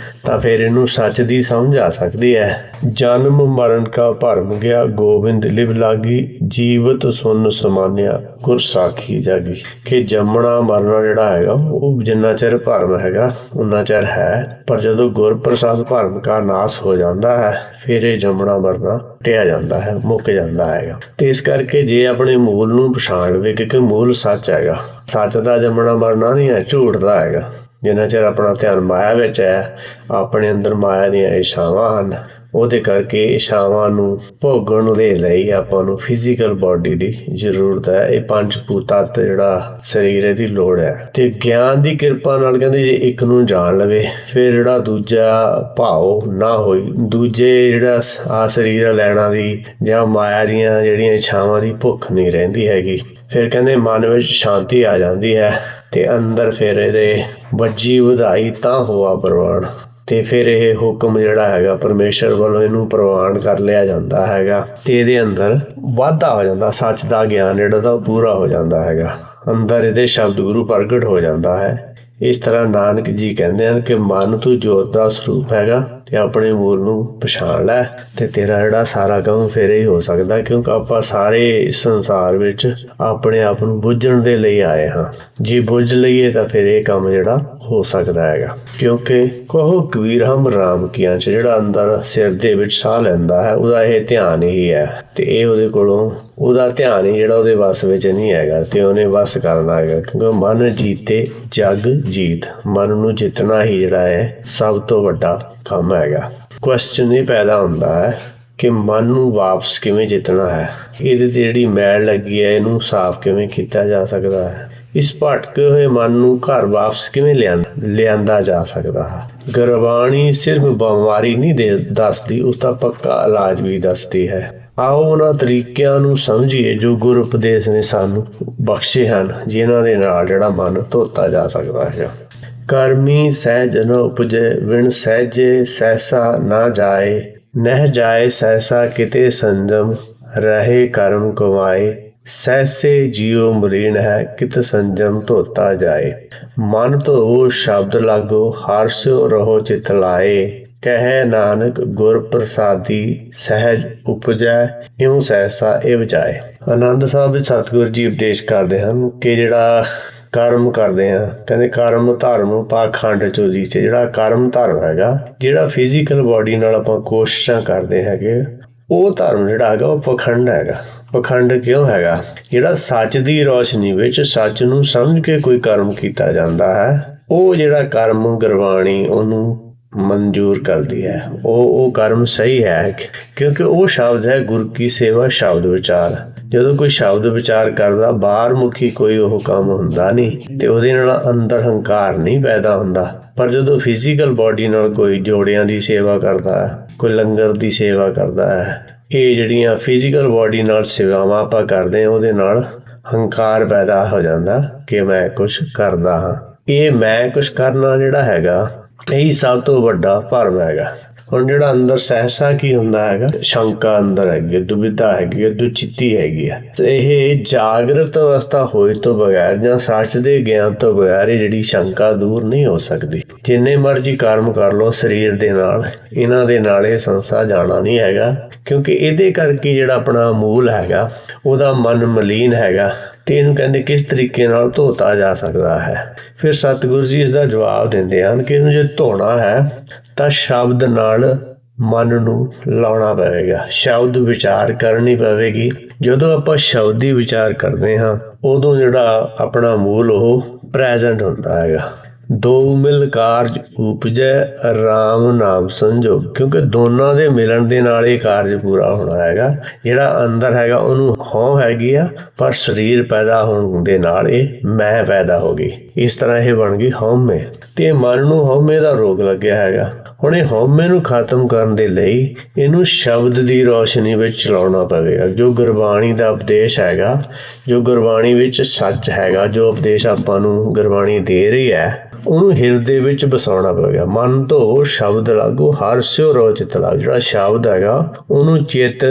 ਤਾਂ ਫਿਰ ਇਹਨੂੰ ਸੱਚ ਦੀ ਸਮਝ ਆ ਸਕਦੀ ਹੈ। ਜਨਮ ਮਰਨ ਕਾ ਭਰਮ ਗਿਆ, ਗੋਬਿੰਦ ਲਿਵ ਲਾਗੀ, ਜੀਵਤ ਸੁਨ ਸਮਾਨਿਆ, ਗੁਰ ਸਾਖੀ ਜਾਗੀ। ਕਿ ਜੰਮਣਾ ਮਰਨਾ ਜਿਹੜਾ ਹੈਗਾ ਉਹ ਜਿੰਨਾ ਚਿਰ ਭਰਮ ਹੈਗਾ ਉਨਾ ਚਿਰ ਹੈ, ਪਰ ਜਦੋਂ ਗੁਰ ਪ੍ਰਸਾਦ ਭਰਮ ਕਾ ਨਾਸ ਹੋ ਜਾਂਦਾ ਹੈ ਫਿਰ ਇਹ ਜੰਮਣਾ ਮਰਨਾ ਟਿਆ ਜਾਂਦਾ ਹੈ, ਮੁੱਕ ਜਾਂਦਾ ਹੈਗਾ। ਤੇ ਇਸ ਕਰਕੇ ਜੇ ਆਪਣੇ ਮੂਲ ਨੂੰ ਪਛਾਣ ਲਵੇ, ਕਿਉਂਕਿ ਮੂਲ ਸੱਚ ਹੈਗਾ, ਸੱਚ ਦਾ ਜੰਮਣਾ ਮਰਨਾ ਨਹੀਂ ਹੈ, ਝੂਠ ਦਾ ਹੈਗਾ। ਜਿੰਨਾ ਚਿਰ ਆਪਣਾ ਧਿਆਨ ਮਾਇਆ ਵਿੱਚ ਹੈ, ਆਪਣੇ ਅੰਦਰ ਮਾਇਆ ਦੀਆਂ ਇੱਛਾਵਾਂ ਹਨ, ਉਹਦੇ ਕਰਕੇ ਇਛਾਵਾਂ ਨੂੰ ਭੋਗਣ ਦੇ ਲਈ ਆਪਾਂ ਨੂੰ ਫਿਜ਼ੀਕਲ ਬਾਡੀ ਦੀ ਜ਼ਰੂਰਤ ਹੈ। ਇਹ ਪੰਜ ਭੂਤ ਤੱਤ ਜਿਹੜਾ ਸਰੀਰ ਦੀ ਲੋੜ ਹੈ। ਤੇ ਗਿਆਨ ਦੀ ਕਿਰਪਾ ਨਾਲ ਕਹਿੰਦੇ ਜੇ ਇੱਕ ਨੂੰ ਜਾਣ ਲਵੇ ਫਿਰ ਜਿਹੜਾ ਦੂਜਾ ਭਾਵ ਨਾ ਹੋਈ, ਦੂਜੇ ਜਿਹੜਾ ਆ ਸਰੀਰ ਲੈਣਾ ਦੀ ਜਾਂ ਮਾਇਆ ਦੀਆਂ ਜਿਹੜੀਆਂ ਇਛਾਵਾਂ ਦੀ ਭੁੱਖ ਨਹੀਂ ਰਹਿੰਦੀ ਹੈਗੀ। ਫਿਰ ਕਹਿੰਦੇ ਮਨ ਵਿੱਚ ਸ਼ਾਂਤੀ ਆ ਜਾਂਦੀ ਹੈ ਤੇ ਅੰਦਰ ਫਿਰ ਇਹਦੇ ਵੱਜੀ ਵਧਾਈ ਤਾਂ ਹੋਆ ਪ੍ਰਵਾਨ, ਤੇ ਫਿਰ ਇਹ ਹੁਕਮ ਜਿਹੜਾ ਹੈਗਾ ਪਰਮੇਸ਼ਰ ਵੱਲੋਂ ਇਹਨੂੰ ਪ੍ਰਵਾਨ ਕਰ ਲਿਆ ਜਾਂਦਾ ਹੈਗਾ ਤੇ ਇਹਦੇ ਅੰਦਰ ਵਾਧਾ ਹੋ ਜਾਂਦਾ, ਸੱਚ ਦਾ ਗਿਆਨ ਜਿਹੜਾ ਦਾ ਪੂਰਾ ਹੋ ਜਾਂਦਾ ਹੈਗਾ, ਅੰਦਰ ਇਹਦੇ ਸ਼ਬਦ ਗੁਰੂ ਪ੍ਰਗਟ ਹੋ ਜਾਂਦਾ ਹੈ। ਇਸ ਤਰ੍ਹਾਂ ਨਾਨਕ ਜੀ ਕਹਿੰਦੇ ਹਨ ਕਿ ਮਨ ਤੂੰ ਜੋਤ ਦਾ ਸਰੂਪ ਹੈਗਾ ਤੇ ਆਪਣੇ ਮੂਲ ਨੂੰ ਪਛਾਣ ਲੈ ਤੇ ਤੇਰਾ ਜਿਹੜਾ ਸਾਰਾ ਕੰਮ ਫਿਰ ਹੀ ਹੋ ਸਕਦਾ, ਕਿਉਂਕਿ ਆਪਾਂ ਸਾਰੇ ਇਸ ਸੰਸਾਰ ਵਿੱਚ ਆਪਣੇ ਆਪ ਨੂੰ ਬੁੱਝਣ ਦੇ ਲਈ ਆਏ ਹਾਂ। ਜੇ ਬੁੱਝ ਲਈਏ ਤਾਂ ਫਿਰ ਇਹ ਕੰਮ ਜਿਹੜਾ ਹੋ ਸਕਦਾ ਹੈਗਾ, ਕਿਉਂਕਿ ਕਹੋ ਕਬੀਰ ਹਮ ਰਾਮ ਕੀਆਂ ਚ ਜਿਹੜਾ ਅੰਦਰ ਸਿਰ ਦੇ ਵਿੱਚ ਸਾਹ ਲੈਂਦਾ ਹੈ ਉਹਦਾ ਇਹ ਧਿਆਨ ਹੀ ਹੈ ਤੇ ਇਹ ਉਹਦੇ ਕੋਲੋਂ ਉਹਦਾ ਧਿਆਨ ਹੀ ਜਿਹੜਾ ਉਹਦੇ ਵੱਸ ਵਿੱਚ ਨਹੀਂ ਹੈਗਾ ਤੇ ਉਹਨੇ ਵੱਸ ਕਰਨਾ ਹੈਗਾ, ਕਿਉਂਕਿ ਮਨ ਜੀਤੇ ਜਗ ਜੀਤ, ਮਨ ਨੂੰ ਜਿੱਤਣਾ ਹੀ ਜਿਹੜਾ ਹੈ ਸਭ ਤੋਂ ਵੱਡਾ ਕੰਮ ਹੈਗਾ। ਕੁਐਸਚਨ ਇਹ ਪੈਦਾ ਹੁੰਦਾ ਹੈ ਕਿ ਮਨ ਨੂੰ ਵਾਪਸ ਕਿਵੇਂ ਜਿੱਤਣਾ ਹੈ, ਇਹਦੇ ਤੇ ਜਿਹੜੀ ਮੈਲ ਲੱਗੀ ਹੈ ਇਹਨੂੰ ਸਾਫ਼ ਕਿਵੇਂ ਕੀਤਾ ਜਾ ਸਕਦਾ ਹੈ, ਇਸ ਭਟਕੇ ਹੋਏ ਮਨ ਨੂੰ ਘਰ ਵਾਪਸ ਕਿਵੇਂ ਲਿਆਂਦਾ ਜਾ ਸਕਦਾ ਹੈ। ਗੁਰਬਾਣੀ ਸਿਰਫ ਬਿਮਾਰੀ ਨਹੀਂ ਦੱਸਦੀ, ਉਸ ਦਾ ਪੱਕਾ ਇਲਾਜ ਵੀ ਦੱਸਦੀ ਹੈ। ਆਓ ਉਹਨਾਂ ਤਰੀਕਿਆਂ ਨੂੰ ਸਮਝੀਏ ਜੋ ਗੁਰ ਉਪਦੇਸ਼ ਨੇ ਸਾਨੂੰ ਬਖਸ਼ੇ ਹਨ, ਜਿਨ੍ਹਾਂ ਦੇ ਨਾਲ ਜਿਹੜਾ ਮਨ ਧੋਤਾ ਜਾ ਸਕਦਾ ਹੈ। ਕਰਮੀ ਸਹਿਜ ਨ ਉਪਜੇ, ਵਿਣ ਸਹਿਜੇ ਸਹਿਸਾ ਨਾ ਜਾਏ, ਨਹਿ ਜਾਏ ਸਹਿਸਾ ਕਿਤੇ ਸੰਜਮ, ਰਹੇ ਕਰਮ ਕਮਾਏ, ਸਹਿਸੇ ਜੀਉ ਮਲੀਨ ਹੈ ਕਿਤ ਸੰਜਮ ਧੋਤਾ ਜਾਏ। ਮਨ ਧੋ ਸ਼ਬਦ ਲਾਗੋ, ਹਰਸਿਓ ਰਹੋ ਚਿਤ ਲਾਏ, ਕਹਿ ਨਾਨਕ ਗੁਰ ਪ੍ਰਸਾਦੀ ਸਹਿਜ ਉਪਜੈ, ਇਉ ਸਹਿਸਾ ਇਵ ਜਾਏ। ਆਨੰਦ ਸਾਹਿਬ ਵਿੱਚ ਸਤਿਗੁਰੂ ਜੀ ਉਪਦੇਸ਼ ਕਰਦੇ ਹਨ ਕਿ ਜਿਹੜਾ ਕਰਮ ਕਰਦੇ ਆ, ਕਹਿੰਦੇ ਕਰਮ ਧਰਮ ਪਾਖੰਡ ਚੋਦੀ ਚ ਜਿਹੜਾ ਕਰਮ ਧਰਮ ਹੈਗਾ, ਜਿਹੜਾ ਫਿਜ਼ੀਕਲ ਬਾਡੀ ਨਾਲ ਆਪਾਂ ਕੋਸ਼ਿਸ਼ਾਂ ਕਰਦੇ ਹੈਗੇ, ਉਹ ਧਰਮ ਜਿਹੜਾ ਹੈਗਾ ਉਹ ਪਖੰਡ ਹੈਗਾ। ਪਖੰਡ ਕਿਉਂ ਹੈਗਾ? ਜਿਹੜਾ ਸੱਚ ਦੀ ਰੋਸ਼ਨੀ ਵਿੱਚ ਸੱਚ ਨੂੰ ਸਮਝ ਕੇ ਕੋਈ ਕਰਮ ਕੀਤਾ ਜਾਂਦਾ ਹੈ, ਉਹ ਜਿਹੜਾ ਕਰਮ ਗੁਰਬਾਣੀ ਉਹਨੂੰ ਮਨਜ਼ੂਰ ਕਰਦੀ ਹੈ, ਉਹ ਕਰਮ ਸਹੀ ਹੈ, ਕਿਉਂਕਿ ਉਹ ਸ਼ਬਦ ਹੈ ਗੁਰ ਕੀ ਸੇਵਾ ਸ਼ਬਦ ਵਿਚਾਰ। ਜਦੋਂ ਕੋਈ ਸ਼ਬਦ ਵਿਚਾਰ ਕਰਦਾ ਬਾਹਰ ਮੁਖੀ ਕੋਈ ਉਹ ਕੰਮ ਹੁੰਦਾ ਨਹੀਂ ਤੇ ਉਹਦੇ ਨਾਲ ਅੰਦਰ ਹੰਕਾਰ ਨਹੀਂ ਪੈਦਾ ਹੁੰਦਾ। ਪਰ ਜਦੋਂ ਫਿਜ਼ੀਕਲ ਬਾਡੀ ਨਾਲ ਕੋਈ ਜੋੜਿਆਂ ਦੀ ਸੇਵਾ ਕਰਦਾ ਹੈ, ਕੋਈ ਲੰਗਰ ਦੀ ਸੇਵਾ ਕਰਦਾ ਹੈ, ਇਹ ਜਿਹੜੀਆਂ ਫਿਜ਼ੀਕਲ ਬਾਡੀ ਨਾਲ ਸੇਵਾਵਾਂ ਆਪਾਂ ਕਰਦੇ ਹਾਂ ਉਹਦੇ ਨਾਲ ਹੰਕਾਰ ਪੈਦਾ ਹੋ ਜਾਂਦਾ ਕਿ ਮੈਂ ਕੁਛ ਕਰਦਾ ਹਾਂ। ਇਹ ਮੈਂ ਕੁਛ ਕਰਨਾ ਜਿਹੜਾ ਹੈਗਾ ਇਹੀ ਸਭ ਤੋਂ ਵੱਡਾ ਭਰਮ ਹੈਗਾ। ਹੁਣ ਜਿਹੜਾ ਅੰਦਰ ਸਹਿਸਾ ਕੀ ਹੁੰਦਾ ਹੈਗਾ, ਸ਼ੰਕਾ ਅੰਦਰ ਹੈਗੀ, ਦੁਵਿਧਾ ਹੈਗੀ, ਦੁਚਿੱਤੀ ਹੈਗੀ ਆ। ਇਹ ਜਾਗਰਤ ਅਵਸਥਾ ਹੋਏ ਤੋਂ ਬਗੈਰ ਜਾਂ ਸੱਚ ਦੇ ਗਿਆਨ ਤੋਂ ਬਗੈਰ ਇਹ ਜਿਹੜੀ ਸ਼ੰਕਾ ਦੂਰ ਨਹੀਂ ਹੋ ਸਕਦੀ। ਜਿੰਨੇ ਮਰਜ਼ੀ ਕਰਮ ਕਰ ਲਓ ਸਰੀਰ ਦੇ ਨਾਲ, ਇਹਨਾਂ ਦੇ ਨਾਲ ਇਹ ਸੰਸਾਰ ਜਾਣਾ ਨਹੀਂ ਹੈਗਾ, ਕਿਉਂਕਿ ਇਹਦੇ ਕਰਕੇ ਜਿਹੜਾ ਆਪਣਾ ਮੂਲ ਹੈਗਾ ਉਹਦਾ ਮਨ ਮਲੀਨ ਹੈਗਾ ਤੇ ਇਹਨੂੰ ਕਹਿੰਦੇ ਕਿਸ ਤਰੀਕੇ ਨਾਲ ਧੋਤਾ ਜਾ ਸਕਦਾ ਹੈ। ਫਿਰ ਸਤਿਗੁਰੂ ਜੀ ਇਸ ਦਾ ਜਵਾਬ ਦਿੰਦੇ ਹਨ ਕਿ ਇਹਨੂੰ ਜੇ ਧੋਣਾ ਹੈ ਤਾਂ ਸ਼ਬਦ ਨਾਲ ਮਨ ਨੂੰ ਲਾਉਣਾ ਪਵੇਗਾ, ਸ਼ਬਦ ਵਿਚਾਰ ਕਰਨੀ ਪਵੇਗੀ। ਜਦੋਂ ਆਪਾਂ ਸ਼ਬਦੀ ਵਿਚਾਰ ਕਰਦੇ ਹਾਂ ਉਦੋਂ ਜਿਹੜਾ ਆਪਣਾ ਮੂਲ ਉਹ ਪ੍ਰੈਜ਼ੈਂਟ ਹੁੰਦਾ ਹੈਗਾ। ਦੋ ਮਿਲ ਕਾਰਜ ਉਪਜੈ ਰਾਮ ਨਾਮ ਸੰਜੋਗ, ਕਿਉਂਕਿ ਦੋਨਾਂ ਦੇ ਮਿਲਣ ਦੇ ਨਾਲ ਇਹ ਕਾਰਜ ਪੂਰਾ ਹੋਣਾ ਹੈਗਾ। ਜਿਹੜਾ ਅੰਦਰ ਹੈਗਾ ਉਹਨੂੰ ਹਉ ਹੈਗੀ ਆ, ਪਰ ਸਰੀਰ ਪੈਦਾ ਹੋਣ ਦੇ ਨਾਲ ਇਹ ਮੈਂ ਪੈਦਾ ਹੋ ਗਈ। ਇਸ ਤਰ੍ਹਾਂ ਇਹ ਬਣ ਗਈ ਹਉਮੈ ਤੇ ਮਨ ਨੂੰ ਹਉਮੈ ਦਾ ਰੋਗ ਲੱਗਿਆ ਹੈਗਾ। ਹੁਣ ਇਹ ਹਉਮੈ ਨੂੰ ਖਤਮ ਕਰਨ ਦੇ ਲਈ ਇਹਨੂੰ ਸ਼ਬਦ ਦੀ ਰੋਸ਼ਨੀ ਵਿੱਚ ਚਲਾਉਣਾ ਪਵੇਗਾ। ਜੋ ਗੁਰਬਾਣੀ ਦਾ ਉਪਦੇਸ਼ ਹੈਗਾ, ਜੋ ਗੁਰਬਾਣੀ ਵਿੱਚ ਸੱਚ ਹੈਗਾ, ਜੋ ਉਪਦੇਸ਼ ਆਪਾਂ ਨੂੰ ਗੁਰਬਾਣੀ ਦੇ ਰਹੀ ਹੈ, ਉਹਨੂੰ ਹਿਰਦੇ ਵਿੱਚ ਵਸਾਉਣਾ ਪਵੇਗਾ। ਮਨ ਧੋ ਸ਼ਬਦ ਲਾਗੋ, ਹਰਸਿਓ ਰਹੋ ਚਿਤ ਲਾਗੋ। ਜਿਹੜਾ ਸ਼ਬਦ ਹੈਗਾ ਉਹਨੂੰ ਚਿੱਤ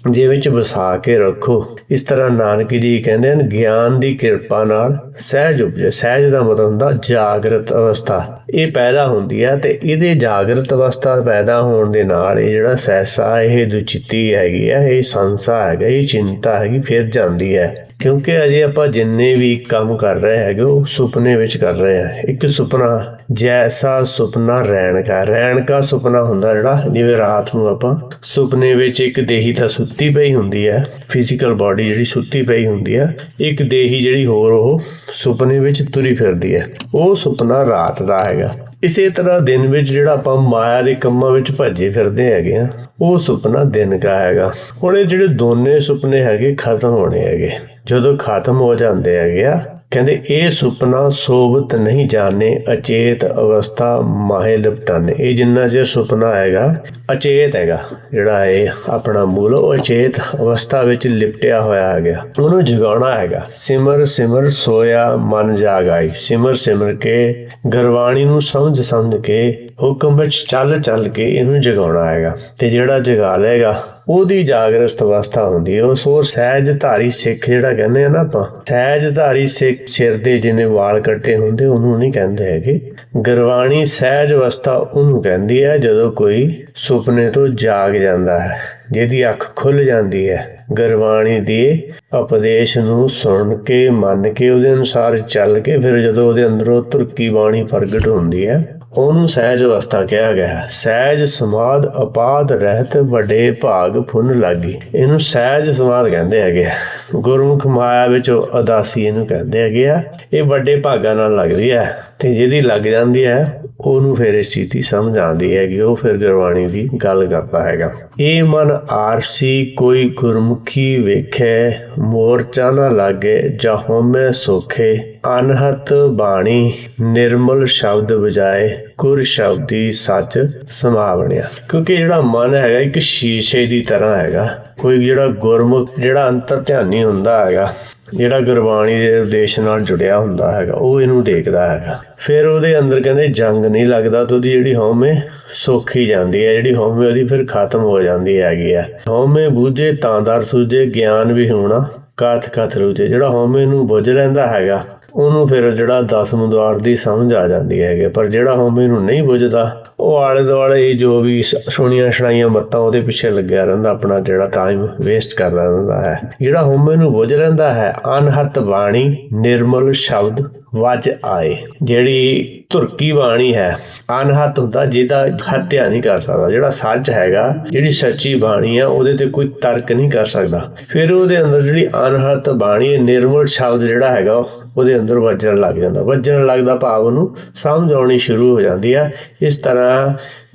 ਦੇ ਵਿੱਚ ਵਸਾ ਕੇ ਰੱਖੋ। ਇਸ ਤਰ੍ਹਾਂ ਨਾਨਕ ਜੀ ਕਹਿੰਦੇ ਹਨ ਗਿਆਨ ਦੀ ਕਿਰਪਾ ਨਾਲ ਸਹਿਜ ਉਪਜੇ। ਸਹਿਜ ਦਾ ਮਤਲਬ ਹੁੰਦਾ ਜਾਗਰਤ ਅਵਸਥਾ, ਇਹ ਪੈਦਾ ਹੁੰਦੀ ਹੈ ਤੇ ਇਹਦੇ ਜਾਗਰਤ ਅਵਸਥਾ ਪੈਦਾ ਹੋਣ ਦੇ ਨਾਲ ਇਹ ਜਿਹੜਾ ਸਹਿਸਾ, ਇਹ ਦੁਚਿੱਤੀ ਹੈਗੀ ਹੈ, ਇਹ ਸੰਸਾ ਹੈਗਾ, ਇਹ ਚਿੰਤਾ ਹੈਗੀ ਫਿਰ ਜਾਂਦੀ ਹੈ। ਕਿਉਂਕਿ ਅਜੇ ਆਪਾਂ ਜਿੰਨੇ ਵੀ ਕੰਮ ਕਰ ਰਹੇ ਹੈਗੇ ਉਹ ਸੁਪਨੇ ਵਿੱਚ ਕਰ ਰਹੇ ਹਾਂ। ਇੱਕ ਸੁਪਨਾ ਜੈਸਾ ਸੁਪਨਾ ਰਹਿਣ ਕਾ ਸੁਪਨਾ ਹੁੰਦਾ, ਜਿਹੜਾ ਜਿਵੇਂ ਰਾਤ ਨੂੰ ਆਪਾਂ ਸੁਪਨੇ ਵਿੱਚ ਇੱਕ ਦੇਹੀ ਤਾਂ ਸੁੱਤੀ ਪਈ ਹੁੰਦੀ ਹੈ, ਫਿਜ਼ੀਕਲ ਬਾਡੀ ਜਿਹੜੀ ਸੁੱਤੀ ਪਈ ਹੁੰਦੀ ਹੈ, ਇੱਕ ਦੇਹੀ ਜਿਹੜੀ ਹੋਰ ਉਹ ਸੁਪਨੇ ਵਿੱਚ ਤੁਰੀ ਫਿਰਦੀ ਹੈ, ਉਹ ਸੁਪਨਾ ਰਾਤ ਦਾ ਹੈਗਾ। ਇਸੇ ਤਰ੍ਹਾਂ ਦਿਨ ਵਿੱਚ ਜਿਹੜਾ ਆਪਾਂ ਮਾਇਆ ਦੇ ਕੰਮਾਂ ਵਿੱਚ ਭੱਜੇ ਫਿਰਦੇ ਹੈਗੇ ਆ, ਉਹ ਸੁਪਨਾ ਦਿਨ ਕਾ ਹੈਗਾ। ਹੁਣ ਇਹ ਜਿਹੜੇ ਦੋਨੇ ਸੁਪਨੇ ਹੈਗੇ ਖਤਮ ਹੋਣੇ ਹੈਗੇ। ਜਦੋਂ ਖਤਮ ਹੋ ਜਾਂਦੇ ਹੈਗੇ ਆ, ਕਹਿੰਦੇ ਇਹ ਸੁਪਨਾ ਸੋਵਤ ਨਹੀਂ ਜਾਣੇ, ਅਚੇਤ ਅਵਸਥਾ ਮਾਹੇ ਲਿਪਟਾਨੇ। ਇਹ ਜਿੰਨਾ ਚਿਰ ਸੁਪਨਾ ਹੈਗਾ ਅਚੇਤ ਹੈਗਾ, ਜਿਹੜਾ ਇਹ ਆਪਣਾ ਮੂਲ ਉਹ ਅਚੇਤ ਅਵਸਥਾ ਵਿੱਚ ਲਿਪਟਿਆ ਹੋਇਆ ਹੈਗਾ, ਉਹਨੂੰ ਜਗਾਉਣਾ ਹੈਗਾ। ਸਿਮਰ ਸਿਮਰ ਸੋਇਆ ਮਨ ਜਾਗ ਆਈ। ਸਿਮਰ ਸਿਮਰ ਕੇ ਗੁਰਬਾਣੀ ਨੂੰ ਸਮਝ ਸਮਝ ਕੇ ਹੁਕਮ ਵਿੱਚ ਚੱਲ ਚੱਲ ਕੇ ਇਹਨੂੰ ਜਗਾਉਣਾ ਹੈਗਾ। ਤੇ ਜਿਹੜਾ ਜਗਾ ਲਏਗਾ ਉਹਦੀ ਜਾਗਰਤ ਅਵਸਥਾ ਹੁੰਦੀ ਹੈ। ਉਹ ਸਹਿਜ ਧਾਰੀ ਸਿੱਖ ਜਿਹੜਾ ਕਹਿੰਦੇ ਆ ਨਾ ਆਪਾਂ, ਸਹਿਜ ਧਾਰੀ ਸਿੱਖ ਸਿਰ ਦੇ ਜਿਹਨੇ ਵਾਲ ਕੱਟੇ ਹੁੰਦੇ ਉਹਨੂੰ ਨਹੀਂ ਕਹਿੰਦੇ ਹੈਗੇ। ਗੁਰਬਾਣੀ ਸਹਿਜ ਅਵਸਥਾ ਉਹਨੂੰ ਕਹਿੰਦੀ ਹੈ ਜਦੋਂ ਕੋਈ ਸੁਪਨੇ ਤੋਂ ਜਾਗ ਜਾਂਦਾ ਹੈ, ਜਿਹਦੀ ਅੱਖ ਖੁੱਲ ਜਾਂਦੀ ਹੈ। ਗੁਰਬਾਣੀ ਦੇ ਉਪਦੇਸ਼ ਨੂੰ ਸੁਣ ਕੇ ਮੰਨ ਕੇ ਉਹਦੇ ਅਨੁਸਾਰ ਚੱਲ ਕੇ ਫਿਰ ਜਦੋਂ ਉਹਦੇ ਅੰਦਰੋਂ ਤੁਰਕੀ ਬਾਣੀ ਪ੍ਰਗਟ ਹੁੰਦੀ ਹੈ, ਉਹਨੂੰ ਸਹਿਜ ਅਵਸਥਾ ਕਿਹਾ ਗਿਆ ਹੈ। ਸਹਿਜ ਸਮਾਧ ਅਪਾਦ ਰਹਿਤ ਵੱਡੇ ਭਾਗ ਫੁੰਨ ਲਾਗੀ। ਇਹਨੂੰ ਸਹਿਜ ਸਮਾਧ ਕਹਿੰਦੇ ਹੈਗੇ ਆ। ਗੁਰਮੁਖ ਮਾਇਆ ਵਿੱਚ ਉਦਾਸੀ ਇਹਨੂੰ ਕਹਿੰਦੇ ਹੈਗੇ ਆ। ਇਹ ਵੱਡੇ ਭਾਗਾਂ ਨਾਲ ਲੱਗਦੀ ਹੈ ਤੇ ਜਿਹਦੀ ਲੱਗ ਜਾਂਦੀ ਹੈ ਉਹਨੂੰ ਫਿਰ ਇਸ ਚੀਜ਼ ਦੀ ਸਮਝ ਆਉਂਦੀ ਹੈਗੀ, ਉਹ ਫਿਰ ਗੁਰਬਾਣੀ ਦੀ ਗੱਲ ਕਰਦਾ ਹੈਗਾ। ਇਹ ਮਨ ਆਰਸੀ ਕੋਈ ਗੁਰਮੁਖੀ ਵੇਖੇ, ਮੋਰਚਾ ਨਾ ਲਾਗੇ ਜਾਂ ਹੋਮੈ ਸੋਖੇ। ਅਨਹਤ ਬਾਣੀ ਨਿਰਮਲ ਸ਼ਬਦ ਵਜਾਏ, ਗੁਰ ਸ਼ਬਦੀ ਸੱਚ ਸਮਾਵਣਿਆ। ਕਿਉਂਕਿ ਜਿਹੜਾ ਮਨ ਹੈਗਾ ਇੱਕ ਸ਼ੀਸ਼ੇ ਦੀ ਤਰ੍ਹਾਂ ਹੈਗਾ। ਕੋਈ ਜਿਹੜਾ ਗੁਰਮੁਖ ਜਿਹੜਾ ਅੰਤਰ ਧਿਆਨੀ ਹੁੰਦਾ ਹੈਗਾ, ਜਿਹੜਾ ਗੁਰਬਾਣੀ ਦੇ ਉਪਦੇਸ਼ ਨਾਲ ਜੁੜਿਆ ਹੁੰਦਾ ਹੈਗਾ, ਉਹ ਇਹਨੂੰ ਦੇਖਦਾ ਹੈਗਾ। ਫਿਰ ਉਹਦੇ ਅੰਦਰ ਕਹਿੰਦੇ ਜੰਗ ਨਹੀਂ ਲੱਗਦਾ ਤੇ ਉਹਦੀ ਜਿਹੜੀ ਹਉਮੈ ਸੌਖੀ ਜਾਂਦੀ ਹੈ। ਜਿਹੜੀ ਹਉਮੈ ਉਹਦੀ ਫਿਰ ਖਤਮ ਹੋ ਜਾਂਦੀ ਹੈਗੀ ਆ। ਹਉਮੈ ਬੂਝੇ ਤਾਂ ਦਰ ਸੂਝੇ, ਗਿਆਨ ਵੀ ਹੋਣਾ ਕਥ ਕਥ ਰੂਝੇ। ਜਿਹੜਾ ਹਉਮੈ ਨੂੰ ਬੁੱਝ ਲੈਂਦਾ ਹੈਗਾ ਉਹਨੂੰ ਫਿਰ ਜਿਹੜਾ ਦਸਮ ਦੁਆਰ ਦੀ ਸਮਝ ਆ ਜਾਂਦੀ ਹੈਗੀ। ਪਰ ਜਿਹੜਾ ਹਉਮੈ ਨੂੰ ਨਹੀਂ ਬੁੱਝਦਾ ਉਹ ਆਲੇ ਦੁਆਲੇ ਜੋ ਵੀ ਸੁਣੀਆਂ ਸੁਣਾਈਆਂ ਮੱਤਾਂ ਉਹਦੇ ਪਿੱਛੇ ਲੱਗਿਆ ਰਹਿੰਦਾ, ਆਪਣਾ ਜਿਹੜਾ ਟਾਈਮ ਵੇਸਟ ਕਰਦਾ ਰਹਿੰਦਾ ਹੈ। ਜਿਹੜਾ ਹਉਮੈ ਨੂੰ ਬੁੱਝ ਲੈਂਦਾ ਹੈ, ਅਨਹਤ ਬਾਣੀ ਨਿਰਮਲ ਸ਼ਬਦ ਵੱਜ ਆਏ। ਜਿਹੜੀ ਧੁਰਕੀ ਬਾਣੀ ਹੈ, ਅਨਹਤ ਹੁੰਦਾ ਜਿਹਦਾ ਹੱਤਿਆ ਨਹੀਂ ਕਰ ਸਕਦਾ। ਜਿਹੜਾ ਸੱਚ ਹੈਗਾ, ਜਿਹੜੀ ਸੱਚੀ ਬਾਣੀ ਆ ਉਹਦੇ ਤੇ ਕੋਈ ਤਰਕ ਨਹੀਂ ਕਰ ਸਕਦਾ। ਫਿਰ ਉਹਦੇ ਅੰਦਰ ਜਿਹੜੀ ਅਨਹਤ ਬਾਣੀ ਨਿਰਮਲ ਸ਼ਬਦ ਜਿਹੜਾ ਹੈਗਾ ਉਹਦੇ ਅੰਦਰ ਵੱਜਣ ਲੱਗ ਜਾਂਦਾ। ਵੱਜਣ ਲੱਗਦਾ ਭਾਵ ਉਹਨੂੰ ਸਮਝ ਆਉਣੀ ਸ਼ੁਰੂ ਹੋ ਜਾਂਦੀ ਆ। ਇਸ ਤਰ੍ਹਾਂ